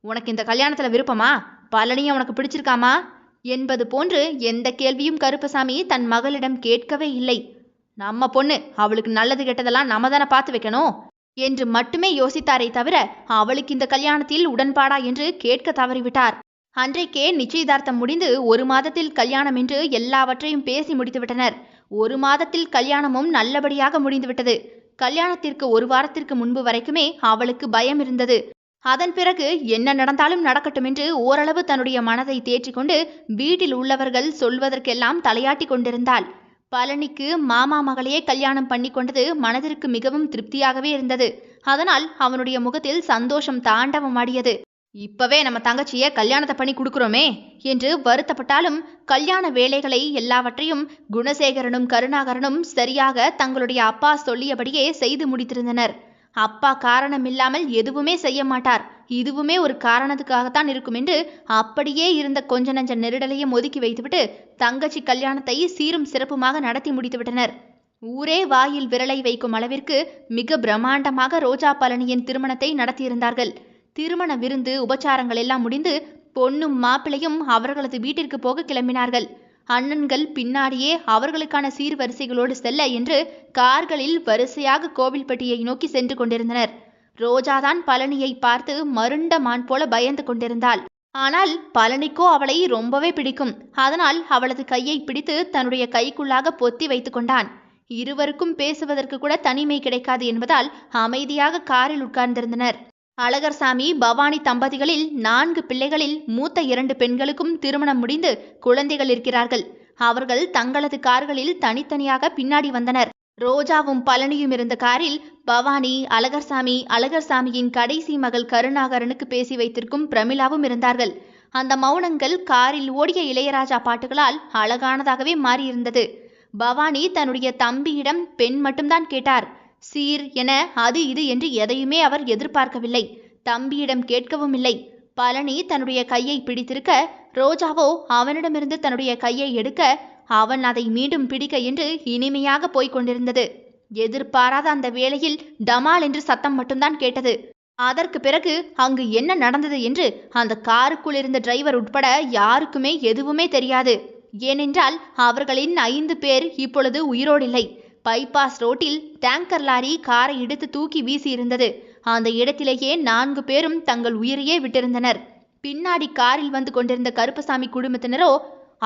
உனக்கு இந்த கல்யாணத்துல விருப்பமா? பழனியை உனக்கு பிடிச்சிருக்காமா என்பது போன்று எந்த கேள்வியும் கருப்பசாமி தன் மகளிடம் கேட்கவே இல்லை. நம்ம பொண்ணு, அவளுக்கு நல்லது கெட்டதெல்லாம் நம்ம தானே பார்த்து வைக்கணும் என்று மட்டுமே யோசித்தாரே தவிர அவளுக்கு இந்த கல்யாணத்தில் உடன்பாடா என்று கேட்க தவறிவிட்டார். அன்றைக்கே நிச்சயதார்த்தம் முடிந்து 1 மாதத்தில் கல்யாணம் என்று எல்லாவற்றையும் பேசி முடித்துவிட்டனர். 1 மாதத்தில் கல்யாணமும் நல்லபடியாக முடிந்துவிட்டது. கல்யாணத்திற்கு 1 வாரத்திற்கு முன்பு வரைக்குமே அவளுக்கு பயம் இருந்தது. அதன் பிறகு என்ன நடந்தாலும் நடக்கட்டும் என்று ஓரளவு தன்னுடைய மனதை தேற்றிக்கொண்டு வீட்டில் உள்ளவர்கள் சொல்வதற்கெல்லாம் தலையாட்டி கொண்டிருந்தாள். பழனிக்கு மாமா மகளையே கல்யாணம் பண்ணி கொண்டது மனதிற்கு மிகவும் திருப்தியாகவே இருந்தது. அதனால் அவனுடைய முகத்தில் சந்தோஷம் தாண்டவமாடியது. இப்பவே நம்ம தங்கச்சியை கல்யாணத்தை பண்ணி கொடுக்குறோமே என்று வருத்தப்பட்டாலும் கல்யாண வேலைகளை எல்லாவற்றையும் குணசேகரனும் கருணாகரனும் சரியாக தங்களுடைய அப்பா சொல்லியபடியே செய்து முடித்திருந்தனர். அப்பா காரணமில்லாமல் எதுவுமே செய்ய மாட்டார், இதுவுமே ஒரு காரணத்துக்காகத்தான் இருக்கும் என்று அப்படியே இருந்த கொஞ்ச நஞ்ச நெருடலையும் ஒதுக்கி வைத்துவிட்டு தங்கச்சி கல்யாணத்தை சீரும் சிறப்புமாக நடத்தி முடித்துவிட்டனர். ஊரே வாயில் விரலை வைக்கும் அளவிற்கு மிக பிரம்மாண்டமாக ரோஜா பழனியின் திருமணத்தை நடத்தியிருந்தார்கள். திருமண விருந்து உபச்சாரங்கள் எல்லாம் முடிந்து பொண்ணும் மாப்பிளையும் அவர்களது வீட்டிற்கு போக கிளம்பினார்கள். அண்ணன்கள் பின்னாடியே அவர்களுக்கான சீர்வரிசைகளோடு செல்ல என்று கார்களில் வரிசையாக கோவில்பட்டியை நோக்கி சென்று கொண்டிருந்தனர். ரோஜாதான் பழனியை பார்த்து மருண்ட மான் போல பயந்து கொண்டிருந்தாள். ஆனால் பழனிக்கோ அவளை ரொம்பவே பிடிக்கும். அதனால் அவளது கையை பிடித்து தன்னுடைய கைக்குள்ளாக பொத்தி வைத்து கொண்டான். இருவருக்கும் பேசுவதற்கு கூட தனிமை கிடைக்காது என்பதால் அமைதியாக காரில் உட்கார்ந்திருந்தனர். அழகர்சாமி பவானி தம்பதிகளில் 4 பிள்ளைகளில் மூத்த 2 பெண்களுக்கும் திருமணம் முடிந்து குழந்தைகள் இருக்கிறார்கள். அவர்கள் தங்களது கார்களில் தனித்தனியாக பின்னாடி வந்தனர். ரோஜாவும் பழனியும் இருந்த காரில் பவானி, அழகர்சாமியின் கடைசி மகள் கருணாகரனுக்கு பேசி வைத்திருக்கும் பிரமிளாவும் இருந்தார்கள். அந்த மௌனங்கள் காரில் ஓடிய இளையராஜா பாட்டுகளால் அழகானதாகவே மாறியிருந்தது. பவானி தன்னுடைய தம்பியிடம் பெண் மட்டும்தான் கேட்டார். சீர் என அது இது என்று எதையுமே அவர் எதிர்பார்க்கவில்லை. தம்பியிடம் கேட்கவும் இல்லை. பழனி தன்னுடைய கையை பிடித்திருக்க ரோஜாவோ அவனிடமிருந்து தன்னுடைய கையை எடுக்க அவன் அதை மீண்டும் பிடிக்க என்று இனிமையாக போய்க் கொண்டிருந்தது. எதிர்பாராத அந்த வேளையில் டமால் என்று சத்தம் மட்டும்தான் கேட்டது. அதற்கு பிறகு அங்கு என்ன நடந்தது என்று அந்த காருக்குள் இருந்த டிரைவர் உட்பட யாருக்குமே எதுவுமே தெரியாது. ஏனென்றால் அவர்களின் 5 பேர் இப்பொழுது உயிரோடில்லை. பைபாஸ் ரோட்டில் டேங்கர் லாரி காரை இடித்து தூக்கி வீசி இருந்தது. அந்த இடத்திலேயே 4 பேரும் தங்கள் உயிரையே விட்டிருந்தனர். பின்னாடி காரில் வந்து கொண்டிருந்த கருப்பசாமி குடும்பத்தினரோ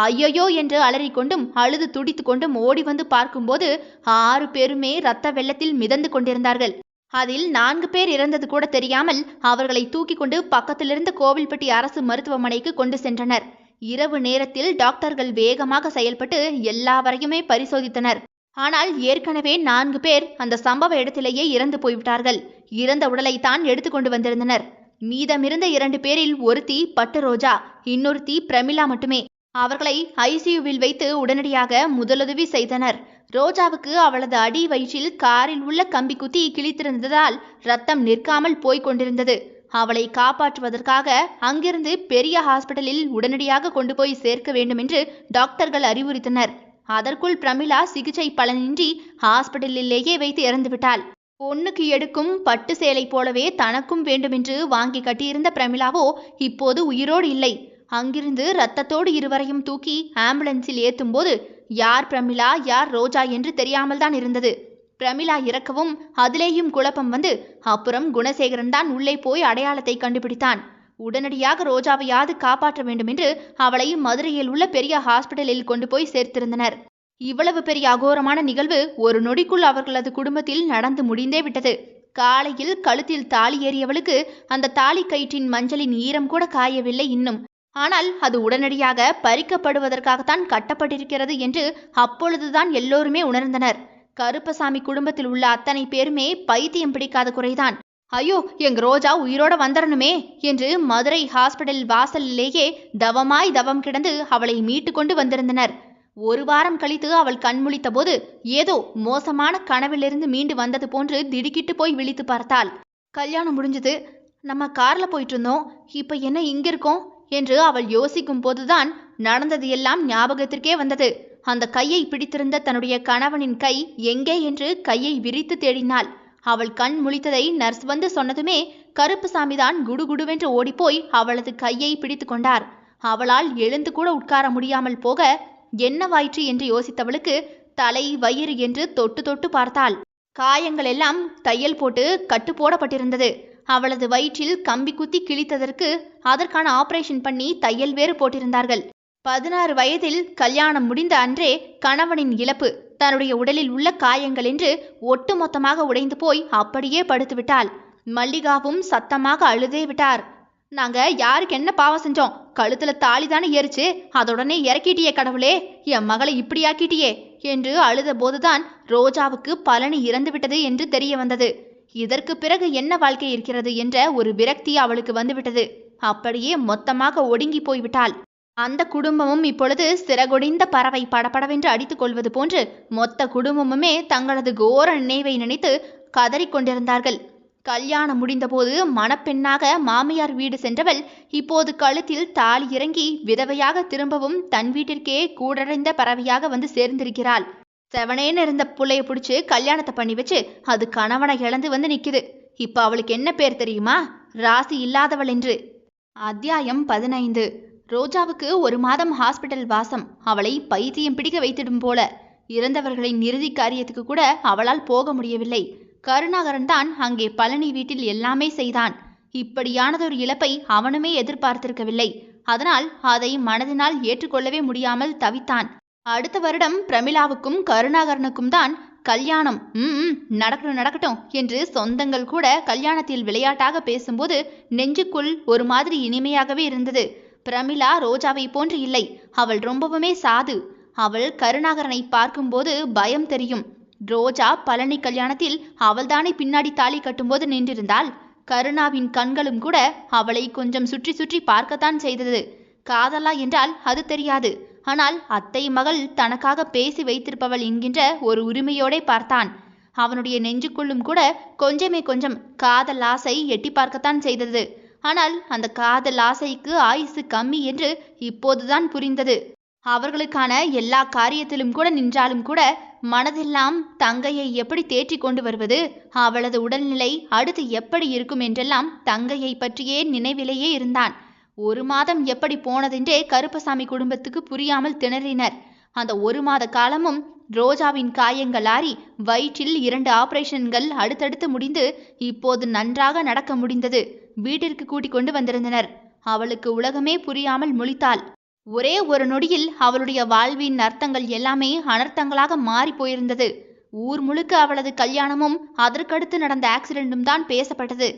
ஐயோயோ என்று அலறிக்கொண்டும் அழுது துடித்து கொண்டும் ஓடி வந்து பார்க்கும்போது 6 பேருமே இரத்த வெள்ளத்தில் மிதந்து கொண்டிருந்தார்கள். அதில் 4 பேர் இறந்தது கூட தெரியாமல் அவர்களை தூக்கி கொண்டு பக்கத்திலிருந்த கோவில்பட்டி அரசு மருத்துவமனைக்கு கொண்டு சென்றனர். இரவு நேரத்தில் டாக்டர்கள் வேகமாக செயல்பட்டு எல்லாவரையுமே பரிசோதித்தனர். ஆனால் ஏற்கனவே 4 பேர் அந்த சம்பவ இடத்திலேயே இறந்து போய்விட்டார்கள். இறந்த உடலைத்தான் எடுத்து கொண்டு வந்திருந்தனர். மீதமிருந்த 2 பேரில் ஒருத்தி பட்டு ரோஜா, இன்னொருத்தி பிரமிளா மட்டுமே. அவர்களை ஐசியூவில் வைத்து உடனடியாக முதலுதவி செய்தனர். ரோஜாவுக்கு அவளது அடி வயிற்றில் காரில் உள்ள கம்பி குத்தி கிழித்திருந்ததால் ரத்தம் நிற்காமல் போய்க் கொண்டிருந்தது. அவளை காப்பாற்றுவதற்காக அங்கிருந்து பெரிய ஹாஸ்பிட்டலில் உடனடியாக கொண்டு போய் சேர்க்க வேண்டும் என்று டாக்டர்கள் அறிவுறுத்தினர். அதற்குள் பிரமிளா சிகிச்சை பலனின்றி ஹாஸ்பிட்டலிலேயே வைத்து இறந்துவிட்டாள். பொண்ணுக்கு எடுக்கும் பட்டு சேலை போலவே தனக்கும் வேண்டுமென்று வாங்கி கட்டியிருந்த பிரமிளாவோ இப்போது உயிரோடு இல்லை. அங்கிருந்து இரத்தத்தோடு இருவரையும் தூக்கி ஆம்புலன்ஸில் ஏற்றும் போது யார் பிரமிளா யார் ரோஜா என்று தெரியாமல் தான் இருந்தது. பிரமிளா இறக்கவும் அதிலேயும் குழப்பம் வந்து அப்புறம் குணசேகரன் தான் உள்ளே போய் அடையாளத்தை கண்டுபிடித்தான். உடனடியாக ரோஜாவையாவது காப்பாற்ற வேண்டும் என்று அவளை மதுரையில் உள்ள பெரிய ஹாஸ்பிட்டலில் கொண்டு போய் சேர்த்திருந்தனர். இவ்வளவு பெரிய அகோரமான நிகழ்வு ஒரு நொடிக்குள் அவர்களது குடும்பத்தில் நடந்து முடிந்தே விட்டது. காலையில் கழுத்தில் தாலி ஏறியவளுக்கு அந்த தாலி கயிற்றின் மஞ்சளின் ஈரம் கூட காயவில்லை இன்னும். ஆனால் அது உடனடியாக பறிக்கப்படுவதற்காகத்தான் கட்டப்பட்டிருக்கிறது என்று அப்பொழுதுதான் எல்லோருமே உணர்ந்தனர். கருப்பசாமி குடும்பத்தில் உள்ள அத்தனை பேருமே பைத்தியம் பிடிக்காத குறைதான். ஐயோ, எங்க ரோஜா உயிரோட வந்துடணுமே என்று மதுரை ஹாஸ்பிட்டல் வாசலிலேயே தவமாய் தவம் கிடந்து அவளை மீட்டு கொண்டு வந்திருந்தனர். 1 வாரம் கழித்து அவள் கண்முழித்த போது ஏதோ மோசமான கனவிலிருந்து மீண்டு வந்தது போன்று திடுக்கிட்டு போய் விழித்து பார்த்தாள். கல்யாணம் முடிஞ்சது, நம்ம கார்ல போயிட்டு இருந்தோம், இப்ப என்ன இங்க இருக்கோம் என்று அவள் யோசிக்கும் போதுதான் நடந்தது எல்லாம் ஞாபகத்திற்கே வந்தது. அந்த கையை பிடித்திருந்த தன்னுடைய கணவனின் கை எங்கே என்று கையை விரித்து தேடினாள். அவள் கண் முழித்ததை நர்ஸ் வந்து சொன்னதுமே கருப்புசாமிதான் குடுகுடுவென்று ஓடிப்போய் அவளது கையை பிடித்து கொண்டார். அவளால் எழுந்து கூட உட்கார முடியாமல் போக என்னவாயிற்று என்று யோசித்தவளுக்கு தலை வயிறு என்று தொட்டு தொட்டு பார்த்தாள். காயங்கள் எல்லாம் தையல் போட்டு கட்டு போடப்பட்டிருந்தது. அவளது வயிற்றில் கம்பி குத்தி கிழித்ததற்கு அதற்கான ஆபரேஷன் பண்ணி தையல் வேறு போட்டிருந்தார்கள். 16 வயதில் கல்யாணம் முடிந்த அன்றே கணவனின் இழப்பு, தன்னுடைய உடலில் உள்ள காயங்கள் என்று ஒட்டுமொத்தமாக உடைந்து போய் அப்படியே படுத்துவிட்டாள். மல்லிகாவும் சத்தமாக அழுதே விட்டார். நாங்க யாருக்கு என்ன பாவம் செஞ்சோம்? கழுத்துல தாலிதானே ஏறிச்சு, அதோடனே இறக்கிட்டியே கடவுளே, என் மகளை இப்படியாக்கிட்டியே என்று அழுத போதுதான் ரோஜாவுக்கு பழனி இறந்து விட்டது என்று தெரிய வந்தது. இதற்கு பிறகு என்ன வாழ்க்கை இருக்கிறது என்ற ஒரு விரக்தி அவளுக்கு வந்துவிட்டது. அப்படியே மொத்தமாக ஒடுங்கி போய்விட்டாள். அந்த குடும்பமும் இப்பொழுது சிறகொடிந்த பறவை படபடவென்று அடித்துக் கொள்வது போன்று மொத்த குடும்பமுமே தங்களது கோர நினைவை நினைத்து கதறிக்கொண்டிருந்தார்கள். கல்யாணம் முடிந்தபோது மணப்பெண்ணாக மாமியார் வீடு சென்றவள் இப்போது கழுத்தில் தாலி இறங்கி விதவையாக திரும்பவும் தன் வீட்டிற்கே கூடடைந்த பறவையாக வந்து சேர்ந்திருக்கிறாள். செவனேன்னு இருந்த புள்ளைய பிடிச்சு கல்யாணத்தை பண்ணி வச்சு அது கணவனை இழந்து வந்து நிக்குது. இப்ப அவளுக்கு என்ன பேர் தெரியுமா? ராசி இல்லாதவள் என்று. அத்தியாயம் 15. ரோஜாவுக்கு 1 மாதம் ஹாஸ்பிட்டல் வாசம் அவளை பைத்தியம் பிடிக்க வைத்திடும் போல. இறந்தவர்களின் இறுதி காரியத்துக்கு கூட அவளால் போக முடியவில்லை. கருணாகரன் தான் அங்கே பழனி வீட்டில் எல்லாமே செய்தான். இப்படியானதொரு இழப்பை அவனுமே எதிர்பார்த்திருக்கவில்லை. அதனால் அதை மனதினால் ஏற்றுக்கொள்ளவே முடியாமல் தவித்தான். அடுத்த வருடம் பிரமிளாவுக்கும் கருணாகரனுக்கும் தான் கல்யாணம். நடக்கட்டும் நடக்கட்டும் என்று சொந்தங்கள் கூட கல்யாணத்தில் விளையாட்டாக பேசும்போது நெஞ்சுக்குள் ஒரு மாதிரி இனிமையாகவே இருந்தது. பிரமிளா ரோஜாவை போன்று இல்லை. அவள் ரொம்பவுமே சாது. அவள் கருணாகரனை பார்க்கும்போது பயம் தெரியும். ரோஜா பழனி கல்யாணத்தில் அவள்தானே பின்னாடி தாலி கட்டும்போது நின்றிருந்தாள். கருணாவின் கண்களும் கூட அவளை கொஞ்சம் சுற்றி சுற்றி பார்க்கத்தான் செய்தது. காதலா என்றால் அது தெரியாது. ஆனால் அத்தை மகள் தனக்காக பேசி வைத்திருப்பவள் என்கின்ற ஒரு உரிமையோடே பார்த்தான். அவனுடைய நெஞ்சுக்குள்ளும் கூட கொஞ்சமே கொஞ்சம் காதல் ஆசை எட்டி பார்க்கத்தான் செய்தது. ஆனால் அந்த காதல் ஆசைக்கு ஆயுசு கம்மி என்று இப்போதுதான் புரிந்தது. அவர்களுக்கான எல்லா காரியத்திலும் கூட நின்றாலும் கூட மனதெல்லாம் தங்கையை எப்படி தேற்றி கொண்டு வருவது, அவளது உடல்நிலை அடுத்து எப்படி இருக்கும் என்றெல்லாம் தங்கையை பற்றியே நினைவிலேயே இருந்தான். 1 மாதம் எப்படி போனதென்றே கருப்பசாமி குடும்பத்துக்கு புரியாமல் திணறினர். அந்த 1 மாத காலமும் ரோஜாவின் காயங்கள் ஆறி வயிற்றில் 2 ஆபரேஷன்கள் அடுத்தடுத்து முடிந்து இப்போது நன்றாக நடக்க முடிந்தது. வீட்டிற்கு கூட்டிக் கொண்டு வந்திருந்தனர். அவளுக்கு உலகமே புரியாமல் முழித்தாள். ஒரே ஒரு நொடியில் அவளுடைய வாழ்வின் அர்த்தங்கள் எல்லாமே அனர்த்தங்களாக மாறி போயிருந்தது. ஊர் முழுக்க அவளது கல்யாணமும் அதற்கடுத்து நடந்த ஆக்சிடென்ட்டும் தான் பேசப்பட்டது.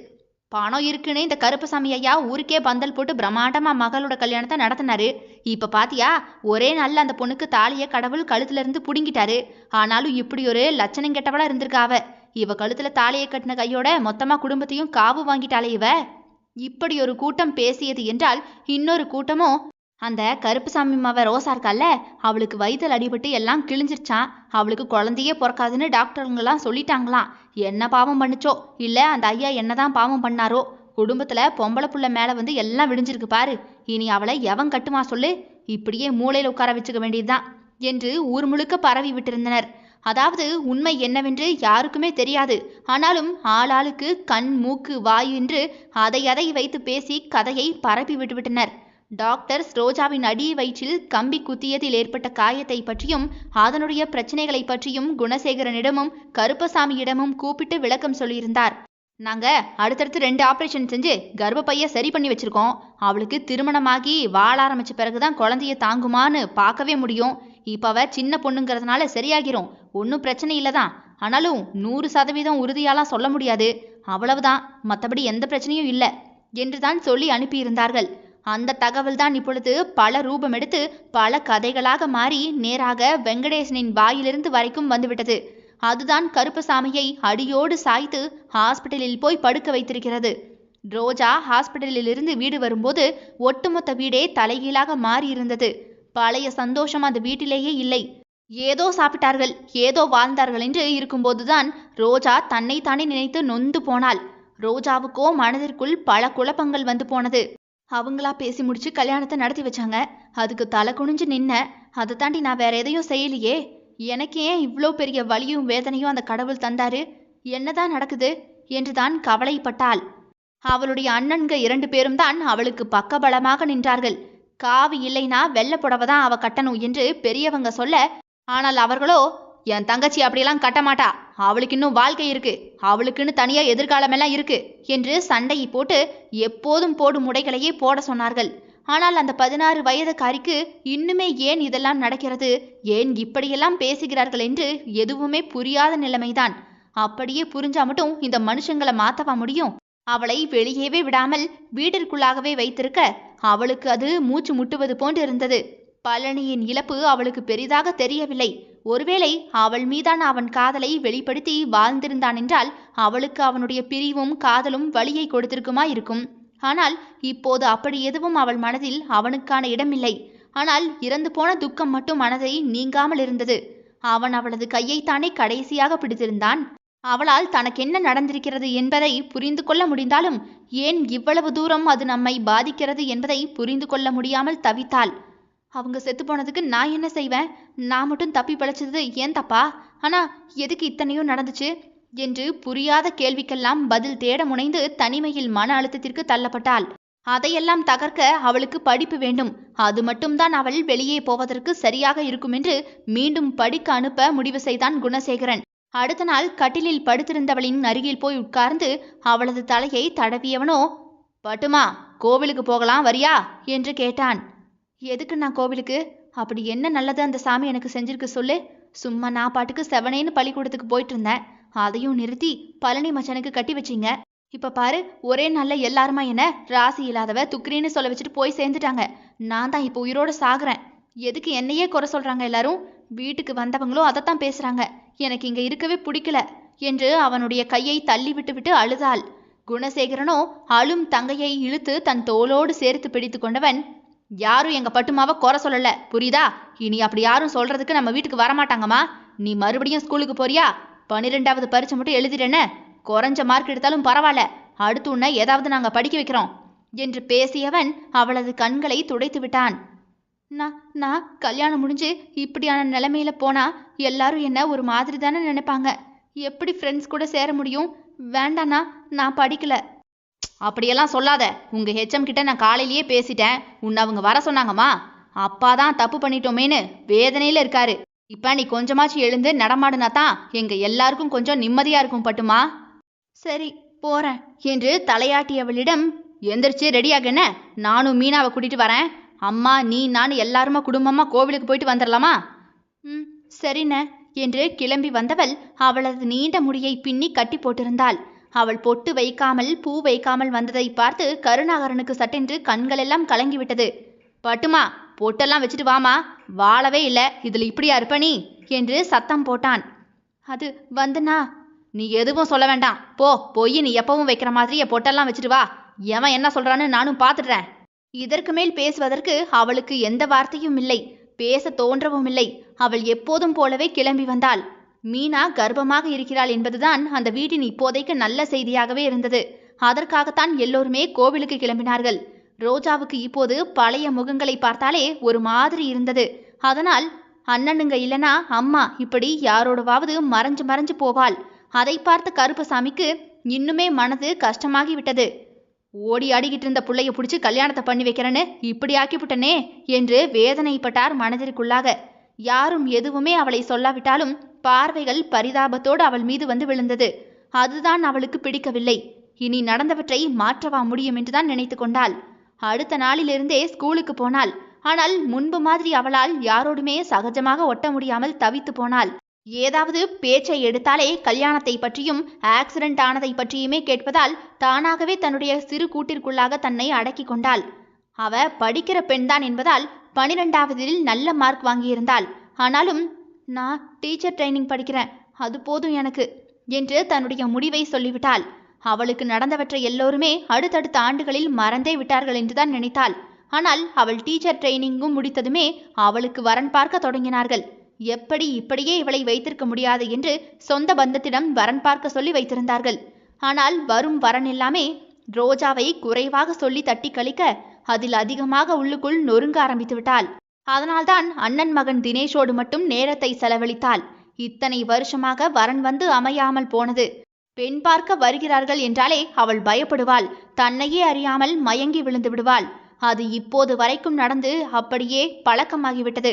பணம் இருக்குன்னு இந்த கருப்பசாமி ஐயா ஊருக்கே பந்தல் போட்டு பிரம்மாண்டமா மகளோட கல்யாணத்தை நடத்தினாரு. இப்ப பாத்தியா, ஒரே நாள்ல அந்த பொண்ணுக்கு தாலிய கடவுள் கழுத்துல இருந்து புடுங்கிட்டாரு. ஆனாலும் இப்படி ஒரு லட்சணம் கெட்டவளா இருந்திருக்காவ. இவ கழுத்துல தாலியை கட்டின கையோட மொத்தமா குடும்பத்தையும் காவு வாங்கிட்டாளே இவ. இப்படி ஒரு கூட்டம் பேசியது என்றால் இன்னொரு கூட்டமோ, அந்த கருப்புசாமி மாவ ரோசா இருக்கால, அவளுக்கு வயிற்றில் அடிபட்டு எல்லாம் கிழிஞ்சிருச்சான். அவளுக்கு குழந்தையே பிறக்காதுன்னு டாக்டருங்கெல்லாம் சொல்லிட்டாங்களாம். என்ன பாவம் பண்ணுச்சோ, இல்லை அந்த ஐயா என்னதான் பாவம் பண்ணாரோ. குடும்பத்துல பொம்பளை புள்ள மேல வந்து எல்லாம் விடிஞ்சிருக்கு பாரு. இனி அவளை எவன் கட்டுமா சொல்லு? இப்படியே மூளையில உட்கார வச்சுக்க வேண்டியதுதான் என்று ஊர் முழுக்க பரவி விட்டிருந்தனர். அதாவது உண்மை என்னவென்று யாருக்குமே தெரியாது. ஆனாலும் ஆளாளுக்கு கண் மூக்கு வாய் என்று அதை வைத்து பேசி கதையை பரப்பி விட்டுவிட்டனர். டாக்டர்ஸ் ரோஜாவின் அடி வயிற்றில் கம்பி குத்தியதில் ஏற்பட்ட காயத்தை பற்றியும் அதனுடைய பிரச்சனைகளை பற்றியும் குணசேகரனிடமும் கருப்பசாமியிடமும் கூப்பிட்டு விளக்கம் சொல்லியிருந்தார். நாங்க அடுத்தடுத்து 2 ஆபரேஷன் செஞ்சு கர்ப்பப்பைய சரி பண்ணி வச்சிருக்கோம். அவளுக்கு திருமணமாகி வாழ ஆரம்பிச்ச பிறகுதான் குழந்தைய தாங்குமான்னு பார்க்கவே முடியும். இப்ப அவ சின்ன பொண்ணுங்கிறதுனால சரியாகிரும், ஒன்றும் பிரச்சனை இல்லதான். ஆனாலும் 100% உறுதியாலாம் சொல்ல முடியாது. அவ்வளவுதான், மற்றபடி எந்த பிரச்சனையும் இல்லை என்றுதான் சொல்லி அனுப்பியிருந்தார்கள். அந்த தகவல் தான் இப்பொழுது பல ரூபம் எடுத்து பல கதைகளாக மாறி நேராக வெங்கடேசனின் வாயிலிருந்து வரைக்கும் வந்துவிட்டது. அதுதான் கருப்பசாமியை அடியோடு சாய்த்து ஹாஸ்பிட்டலில் போய் படுக்க வைத்திருக்கிறது. ரோஜா ஹாஸ்பிட்டலில் இருந்து வீடு வரும்போது ஒட்டுமொத்த வீடே தலைகீழாக மாறியிருந்தது. பழைய சந்தோஷம் அந்த வீட்டிலேயே இல்லை. ஏதோ சாப்பிட்டார்கள், ஏதோ வாழ்ந்தார்கள் என்று இருக்கும்போதுதான் ரோஜா தன்னைத்தானே நினைத்து நொந்து போனாள். ரோஜாவுக்கோ மனதிற்குள் பல குழப்பங்கள் வந்து போனது. அவங்களா பேசி முடிச்சு கல்யாணத்தை நடத்தி வச்சாங்க. அதுக்கு தலை குனிஞ்சு நின்ன. அதை தாண்டி நான் வேற எதையும் செய்யலையே. எனக்கு ஏன் இவ்வளோ பெரிய வலியும் வேதனையும் அந்த கடவுள் தந்தாரு? என்னதான் நடக்குது என்றுதான் கவலைப்பட்டாள். அவளுடைய அண்ணன்க 2 பேரும் தான் அவளுக்கு பக்கபலமாக நின்றார்கள். காவி இல்லைனா வெள்ளை புடவை தான் அவ கட்டணும் என்று பெரியவங்க சொல்ல, ஆனால் அவர்களோ, என் தங்கச்சி அப்படியெல்லாம் கட்டமாட்டா, அவளுக்கு இன்னும் வாழ்க்கை இருக்கு, அவளுக்குன்னு தனியா எதிர்காலமெல்லாம் இருக்கு என்று சண்டையை போட்டு எப்போதும் போடும் உடைகளையே போட சொன்னார்கள். ஆனால் அந்த 16 வயதுக்காரிக்கு இன்னுமே ஏன் இதெல்லாம் நடக்கிறது, ஏன் இப்படியெல்லாம் பேசுகிறார்கள் என்று எதுவுமே புரியாத நிலைமைதான். அப்படியே புரிஞ்சா மட்டும் இந்த மனுஷங்களை மாத்தவா முடியும்? அவளை வெளியேவே விடாமல் வீட்டிற்குள்ளாகவே வைத்திருக்க அவளுக்கு அது மூச்சு முட்டுவது போன்று இருந்தது. பழனியின் இழப்பு அவளுக்கு பெரிதாக தெரியவில்லை. ஒருவேளை அவள் மீதான அவன் காதலை வெளிப்படுத்தி வாழ்ந்திருந்தான் என்றால் அவளுக்கு அவனுடைய பிரிவும் காதலும் வலியை கொடுத்திருக்குமா இருக்கும். ஆனால் இப்போது அப்படி எதுவும் அவள் மனதில் அவனுக்கான இடமில்லை. ஆனால் இறந்து போன துக்கம் மட்டும் மனதை நீங்காமல் இருந்தது. அவன் அவளது கையைத்தானே கடைசியாக பிடித்திருந்தான். அவளால் தனக்கென்ன நடந்திருக்கிறது என்பதை புரிந்து கொள்ள முடிந்தாலும் ஏன் இவ்வளவு தூரம் அது நம்மை பாதிக்கிறது என்பதை புரிந்து கொள்ள முடியாமல் தவித்தாள். அவங்க செத்து போனதுக்கு நான் என்ன செய்வேன்? நான் மட்டும் தப்பி பிழைச்சது ஏன் தப்பா? ஆனா எதுக்கு இத்தனையும் நடந்துச்சு என்று புரியாத கேள்விக்கெல்லாம் பதில் தேட முனைந்து தனிமையில் மன அழுத்தத்திற்கு தள்ளப்பட்டாள். அதையெல்லாம் தகர்க்க அவளுக்கு படிப்பு வேண்டும். அது மட்டும்தான் அவள் வெளியே போவதற்கு சரியாக இருக்கும் என்று மீண்டும் படிக்க அனுப்ப முடிவு செய்தான் குணசேகரன். அடுத்த நாள் கட்டிலில் படுத்திருந்தவளின் அருகில் போய் உட்கார்ந்து அவளது தலையை தடவியவனோ, பட்டுமா, கோவிலுக்கு போகலாம் வரியா என்று கேட்டான். எதுக்கு நான் கோவிலுக்கு? அப்படி என்ன நல்லது அந்த சாமி எனக்கு செஞ்சிருக்கு சொல்லு? சும்மா நான் பாட்டுக்கு செவனேன்னு பள்ளிக்கூடத்துக்கு போயிட்டு இருந்தேன். அதையும் நிறுத்தி பழனி மச்சனுக்கு கட்டி வச்சிங்க. இப்ப பாரு, ஒரே நாள்ல எல்லாருமா என்ன ராசி இல்லாதவ துக்ரின்னு சொல்ல வச்சுட்டு போய் சேர்ந்துட்டாங்க. நான் தான் இப்போ உயிரோட சாகுறேன். எதுக்கு என்னையே குறை சொல்றாங்க எல்லாரும்? வீட்டுக்கு வந்தவங்களும் அதைத்தான் பேசுறாங்க. எனக்கு இங்க இருக்கவே பிடிக்கல என்று அவனுடைய கையை தள்ளி விட்டு அழுதாள். குணசேகரனோ அழும் தங்கையை இழுத்து தன் தோளோடு சேர்த்து பிடித்து கொண்டவன், யாரும் எங்க பட்டுமாவை குறை சொல்லல, புரியுதா? இனி அப்படி யாரும் சொல்றதுக்கு நம்ம வீட்டுக்கு வரமாட்டாங்கம்மா. நீ மறுபடியும் ஸ்கூலுக்கு போறியா? 12வது பரீட்சை மட்டும் எழுதிடுறேன்னு. குறைஞ்ச மார்க் எடுத்தாலும் பரவாயில்ல, அடுத்து உன்னை ஏதாவது நாங்க படிக்க வைக்கிறோம் என்று பேசியவன் அவளது கண்களை துடைத்து விட்டான். நான் கல்யாணம் முடிஞ்சு இப்படியான நிலைமையில போனா எல்லாரும் என்ன ஒரு மாதிரி தானே நினைப்பாங்க. எப்படி ஃப்ரெண்ட்ஸ் கூட சேர முடியும்? வேண்டாண்ணா, நான் படிக்கல. அப்படியெல்லாம் சொல்லாத. உங்க ஹெச்எம் கிட்ட நான் காலையிலேயே பேசிட்டேன். உன்னை அவங்க வர சொன்னாங்கம்மா. அப்பா தான் தப்பு பண்ணிட்டோமேன்னு வேதனையில இருக்காரு. இப்ப நீ கொஞ்சமாச்சு எழுந்து நடமாடுனா தான் எங்க எல்லாருக்கும் கொஞ்சம் நிம்மதியா இருக்கும் பட்டுமா. சரி போறேன் என்று தலையாட்டியவளிடம், எந்திரிச்சு ரெடியாகன, நானும் மீனாவை கூட்டிட்டு வரேன். அம்மா, நீ நான் எல்லாருமா குடும்பமா கோவிலுக்கு போயிட்டு வந்துடலாமா? சரிண்ண என்று கிளம்பி வந்தவள் அவளது நீண்ட முடியை பின்னி கட்டி போட்டிருந்தாள். அவள் பொட்டு வைக்காமல் பூ வைக்காமல் வந்ததை பார்த்து கருணாகரனுக்கு சட்டென்று கண்களெல்லாம் கலங்கிவிட்டது. பட்டுமா, பொட்டெல்லாம் வச்சுட்டு வாமா. வாழவே இல்லை, இதுல இப்படியா இருப்ப நீ என்று சத்தம் போட்டான். அது வந்துண்ணா. நீ எதுவும் சொல்ல வேண்டாம், போய் நீ எப்பவும் வைக்கிற மாதிரி பொட்டெல்லாம் வச்சுட்டு வா. எவன் என்ன சொல்றான்னு நானும் பார்த்துடுறேன். இதற்கு மேல் பேசுவதற்கு அவளுக்கு எந்த வார்த்தையும் இல்லை, பேச தோன்றவும் இல்லை. அவள் எப்போதும் போலவே கிளம்பி வந்தாள். மீனா கர்ப்பமாக இருக்கிறாள் என்பதுதான் அந்த வீட்டின் இப்போதைக்கு நல்ல செய்தியாகவே இருந்தது. அதற்காகத்தான் எல்லோருமே கோவிலுக்கு கிளம்பினார்கள். ரோஜாவுக்கு இப்போது பழைய முகங்களை பார்த்தாலே ஒரு மாதிரி இருந்தது. அதனால் அண்ணனுங்க இல்லனா அம்மா இப்படி யாரோடவாவது மறைஞ்சு மறைஞ்சு போவாள். அதை பார்த்த கருப்பசாமிக்கு இன்னுமே மனது கஷ்டமாகி விட்டது. ஓடி ஆடிக்கிட்டு இருந்த புள்ளைய பிடிச்சி கல்யாணத்தை பண்ணி வைக்கிறேன்னு இப்படி ஆக்கிவிட்டனே என்று வேதனைப்பட்டார் மனதிற்குள்ளாக. யாரும் எதுவுமே அவளை சொல்லாவிட்டாலும் பார்வைகள் பரிதாபத்தோடு அவள் மீது வந்து விழுந்தது. அதுதான் அவளுக்கு பிடிக்கவில்லை. இனி நடந்தவற்றை மாற்றவா முடியும் என்றுதான் நினைத்து கொண்டாள். அடுத்த நாளிலிருந்தே ஸ்கூலுக்கு போனாள். ஆனால் முன்பு மாதிரி அவளால் யாரோடுமே சகஜமாக ஒட்ட முடியாமல் தவித்து போனாள். ஏதாவது பேச்சை எடுத்தாலே கல்யாணத்தை பற்றியும் ஆக்சிடென்ட் ஆனதை பற்றியுமே கேட்பதால் தானாகவே தன்னுடைய சிறு கூட்டிற்குள்ளாக தன்னை அடக்கி கொண்டாள். அவ படிக்கிற பெண்தான் என்பதால் 12வதில் நல்ல மார்க் வாங்கியிருந்தாள். ஆனாலும் நான் டீச்சர் ட்ரைனிங் படிக்கிறேன், அது போதும் எனக்கு என்று தன்னுடைய முடிவை சொல்லிவிட்டாள். அவளுக்கு நடந்தவற்றை எல்லோருமே அடுத்தடுத்த ஆண்டுகளில் மறந்தே விட்டார்கள் என்றுதான் நினைத்தாள். ஆனால் அவள் டீச்சர் ட்ரைனிங்கும் முடித்ததுமே அவளுக்கு வரன் பார்க்க தொடங்கினார்கள். எப்படி இப்படியே இவளை வைத்திருக்க முடியாது என்று சொந்த பந்தத்திடம் வரன் பார்க்க சொல்லி வைத்திருந்தார்கள். ஆனால் வரும் வரன் எல்லாமே ரோஜாவை குறைவாக சொல்லி தட்டி கழிக்க அதில் அதிகமாக உள்ளுக்குள் நொறுங்க ஆரம்பித்து விட்டாள். அதனால்தான் அண்ணன் மகன் தினேஷோடு மட்டும் நேரத்தை செலவழித்தாள். இத்தனை வருஷமாக வரன் வந்து அமையாமல் போனது. பெண் பார்க்க வருகிறார்கள் என்றாலே அவள் பயப்படுவாள். தன்னையே அறியாமல் மயங்கி விழுந்து விடுவாள். அது இப்போது வரைக்கும் நடந்து அப்படியே பழக்கமாகிவிட்டது.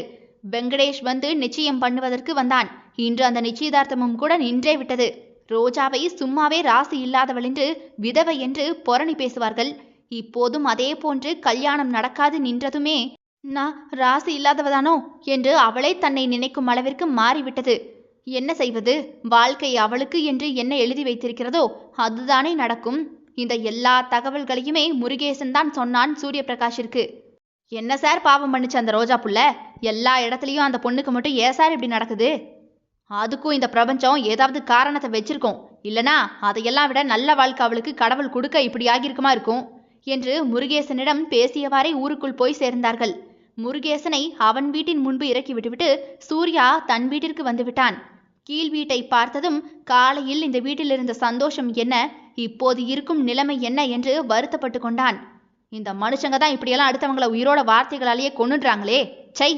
வெங்கடேஷ் வந்து நிச்சயம் பண்ணுவதற்கு வந்தான். இன்று அந்த நிச்சயதார்த்தமும் கூட நின்றே விட்டது. ரோஜாவை சும்மாவே ராசி இல்லாதவள் என்று, விதவை என்று பொறணி பேசுவார்கள். இப்போதும் அதே போன்று கல்யாணம் நடக்காது நின்றதுமே நான் ராசி இல்லாதவதானோ என்று அவளே தன்னை நினைக்கும் அளவிற்கு மாறிவிட்டது. என்ன செய்வது? வாழ்க்கை அவளுக்கு என்று என்ன எழுதி வைத்திருக்கிறதோ அதுதானே நடக்கும். இந்த எல்லா தகவல்களையுமே முருகேசன் தான் சொன்னான் சூரியபிரகாஷிற்கு. என்ன சார் பாவம் பண்ணுச்சு அந்த ரோஜா புள்ள? எல்லா இடத்துலையும் அந்த பொண்ணுக்கு மட்டும் ஏன் சார் இப்படி நடக்குது? அதுக்கும் இந்த பிரபஞ்சம் ஏதாவது காரணத்தை வச்சிருக்கோம். இல்லனா அதையெல்லாம் விட நல்ல வாழ்க்கை அவளுக்கு கடவுள் கொடுக்க இப்படி ஆகியிருக்குமா இருக்கும் என்று முருகேசனிடம் பேசியவாறே ஊருக்குள் போய் சேர்ந்தார்கள். முருகேசனை அவன் வீட்டின் முன்பு இறக்கி விட்டுவிட்டு சூர்யா தன் வீட்டிற்கு வந்துவிட்டான். கீழ் வீட்டை பார்த்ததும் காலையில் இந்த வீட்டில் இருந்த சந்தோஷம் என்ன, இப்போது இருக்கும் நிலைமை என்ன என்று வருத்தப்பட்டு கொண்டான். இந்த மனுஷங்க தான் இப்படியெல்லாம் அடுத்தவங்களை உயிரோட வார்த்தைகளாலேயே கொன்னுடுறாங்களே, சை!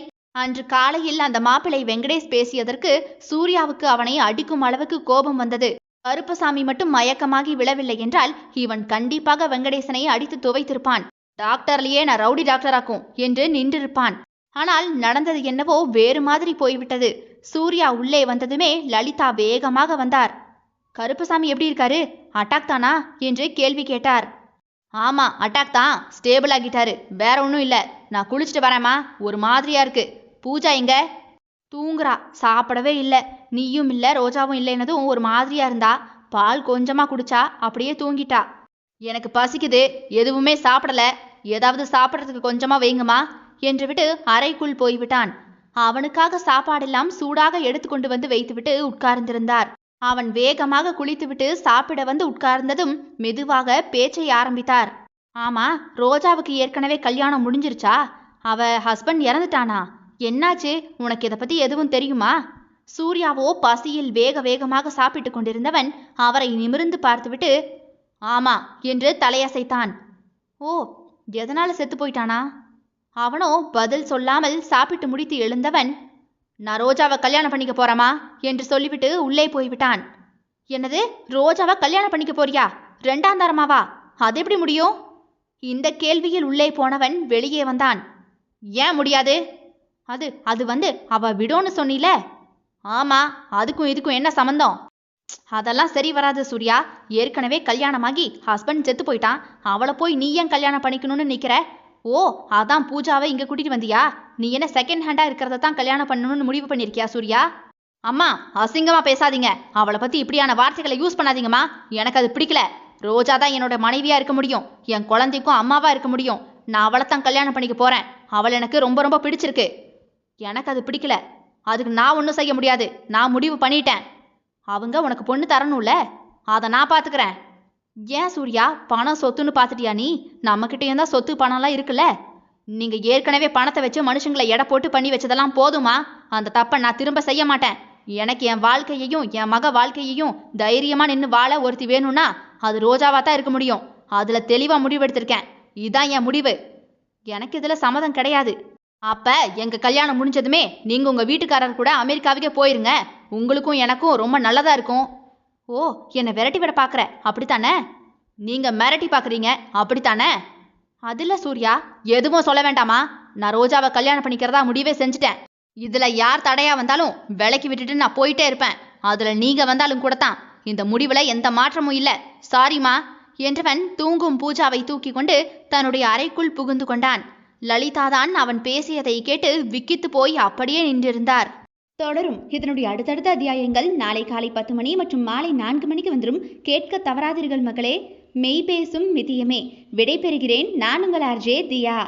அன்று காலையில் அந்த மாப்பிள்ளை வெங்கடேஷ் பேசியதற்கு சூர்யாவுக்கு அவனை அடிக்கும் அளவுக்கு கோபம் வந்தது. கருப்பசாமி மட்டும் மயக்கமாகி விழவில்லை என்றால் இவன் கண்டிப்பாக வெங்கடேசனை அடித்து துவைத்திருப்பான். டாக்டர்லயே நான் ரவுடி டாக்டராக்கும் என்று நின்றிருப்பான். ஆனால் நடந்தது என்னவோ வேறு மாதிரி போய்விட்டது. சூர்யா உள்ளே வந்ததுமே லலிதா வேகமாக வந்தார். கருப்பசாமி எப்படி இருக்காரு? அட்டாக் தானா என்று கேள்வி கேட்டார். ஆமா, அட்டாக் தான். ஸ்டேபிள் ஆகிட்டாரு. வேற ஒன்றும் இல்லை. நான் குளிச்சுட்டு வரேம்மா. ஒரு மாதிரியா இருக்கு. பூஜா எங்க? தூங்குறா. சாப்பிடவே இல்லை. நீயும் இல்லை ரோஜாவும் இல்லைன்னதும் ஒரு மாதிரியா இருந்தா. பால் கொஞ்சமா குடிச்சா அப்படியே தூங்கிட்டா. எனக்கு பசிக்குது, எதுவுமே சாப்பிடல. ஏதாவது சாப்பிட்றதுக்கு கொஞ்சமா வைங்கம்மா என்று விட்டு அறைக்குள் போய்விட்டான். அவனுக்காக சாப்பாடெல்லாம் சூடாக எடுத்துக்கொண்டு வந்து வைத்துவிட்டு உட்கார்ந்திருந்தார். அவன் வேகமாக குளித்துவிட்டு சாப்பிட வந்து உட்கார்ந்ததும் மெதுவாக பேச்சை ஆரம்பித்தார். ஆமா, ரோஜாவுக்கு ஏற்கனவே கல்யாணம் முடிஞ்சிருச்சா? அவ ஹஸ்பண்ட் இறந்துட்டானா? என்னாச்சு? உனக்கு இதை பத்தி எதுவும் தெரியுமா? சூர்யாவோ பசியில் வேக வேகமாக சாப்பிட்டு கொண்டிருந்தவன் அவரை நிமிர்ந்து பார்த்துவிட்டு ஆமா என்று தலையசைத்தான். ஓ, எதனால செத்து போயிட்டானா? அவனோ பதில் சொல்லாமல் சாப்பிட்டு முடித்து எழுந்தவன் நான் ரோஜாவை கல்யாணம் பண்ணிக்க போறமா என்று சொல்லிவிட்டு உள்ளே போய்விட்டான். என்னது, ரோஜாவை கல்யாணம் பண்ணிக்க போறியா? ரெண்டாம் தரமாவா? அது எப்படி முடியும்? இந்த கேள்வியில் உள்ளே போனவன் வெளியே வந்தான். ஏன் முடியாது? அது வந்து அவ விடோன்னு சொன்னில. ஆமா, அதுக்கும் இதுக்கும் என்ன சம்பந்தம்? அதெல்லாம் சரி வராது சூர்யா. ஏற்கனவே கல்யாணமாகி ஹஸ்பண்ட் செத்து போயிட்டான். அவளை போய் நீ ஏன் கல்யாணம் பண்ணிக்கணும்னு நிக்கிற? ஓ, அதான் பூஜாவை இங்க கூட்டிட்டு வந்தியா? நீ என்ன செகண்ட் ஹேண்டா இருக்கிறத தான் கல்யாணம் பண்ணணும்னு முடிவு பண்ணிருக்கியா சூர்யா? அம்மா, அசிங்கமா பேசாதீங்க. அவளை பத்தி இப்படியான வார்த்தைகளை யூஸ் பண்ணாதீங்கம்மா. எனக்கு அது பிடிக்கல. ரோஜா தான் என்னோட மனைவியா இருக்க முடியும். என் குழந்தைக்கும் அம்மாவா இருக்க முடியும். நான் அவளை தான் கல்யாணம் பண்ணிக்க போறேன். அவள் எனக்கு ரொம்ப ரொம்ப பிடிச்சிருக்கு. எனக்கு அது பிடிக்கல. அதுக்கு நான் ஒன்றும் செய்ய முடியாது. நான் முடிவு பண்ணிட்டேன். அவங்க உனக்கு பொண்ணு தரணும்ல, அதை நான் பார்த்துக்கிறேன். ஏன் சூர்யா, பணம் சொத்துன்னு பார்த்துட்டியா நீ? நம்மக்கிட்டேயும் தான் சொத்து பணம்லாம் இருக்குல்ல. நீங்கள் ஏற்கனவே பணத்தை வச்சு மனுஷங்களை எடை போட்டு பண்ணி வச்சதெல்லாம் போதுமா? அந்த தப்பை நான் திரும்ப செய்ய மாட்டேன். எனக்கு என் வாழ்க்கையையும் என் மக வாழ்க்கையையும் தைரியமாக நின்று வாழ ஒருத்தி வேணும்னா அது ரோஜாவாக தான் இருக்க முடியும். அதில் தெளிவாக முடிவெடுத்திருக்கேன். இதுதான் என் முடிவு. எனக்கு இதில் சம்மதம் கிடையாது. அப்ப எங்க கல்யாணம் முடிஞ்சதுமே நீங்க உங்க வீட்டுக்காரர் கூட அமெரிக்காவுக்கே போயிருங்க. உங்களுக்கும் எனக்கும் ரொம்ப நல்லதா இருக்கும். ஓ, என்னை விரட்டி விட பாக்குற அப்படித்தானே? நீங்க மிரட்டி பாக்குறீங்க அப்படித்தானே? அதுல சூர்யா, எதுவும் சொல்ல வேண்டாமா. நான் ரோஜாவை கல்யாணம் பண்ணிக்கிறதா முடிவே செஞ்சுட்டேன். இதுல யார் தடையா வந்தாலும் விலக்கி விட்டுட்டு நான் போயிட்டே இருப்பேன். அதுல நீங்க வந்தாலும் கூட தான். இந்த முடிவுல எந்த மாற்றமும் இல்ல. சாரிமா என்றவன் தூங்கும் பூஜாவை தூக்கி கொண்டு தன்னுடைய அறைக்குள் புகுந்து கொண்டான். லலிதாதான் அவன் பேசியதை கேட்டு விக்கித்து போய் அப்படியே நின்றிருந்தார். தொடரும் இதனுடைய அடுத்தடுத்த அத்தியாயங்கள் நாளை காலை 10 மணி மற்றும் மாலை 4 மணிக்கு வந்துடும். கேட்க தவறாதீர்கள் மக்களே. மெய் பேசும் மிதியமே. விடை பெறுகிறேன். நான் உங்கள் ஆர்ஜே தியா.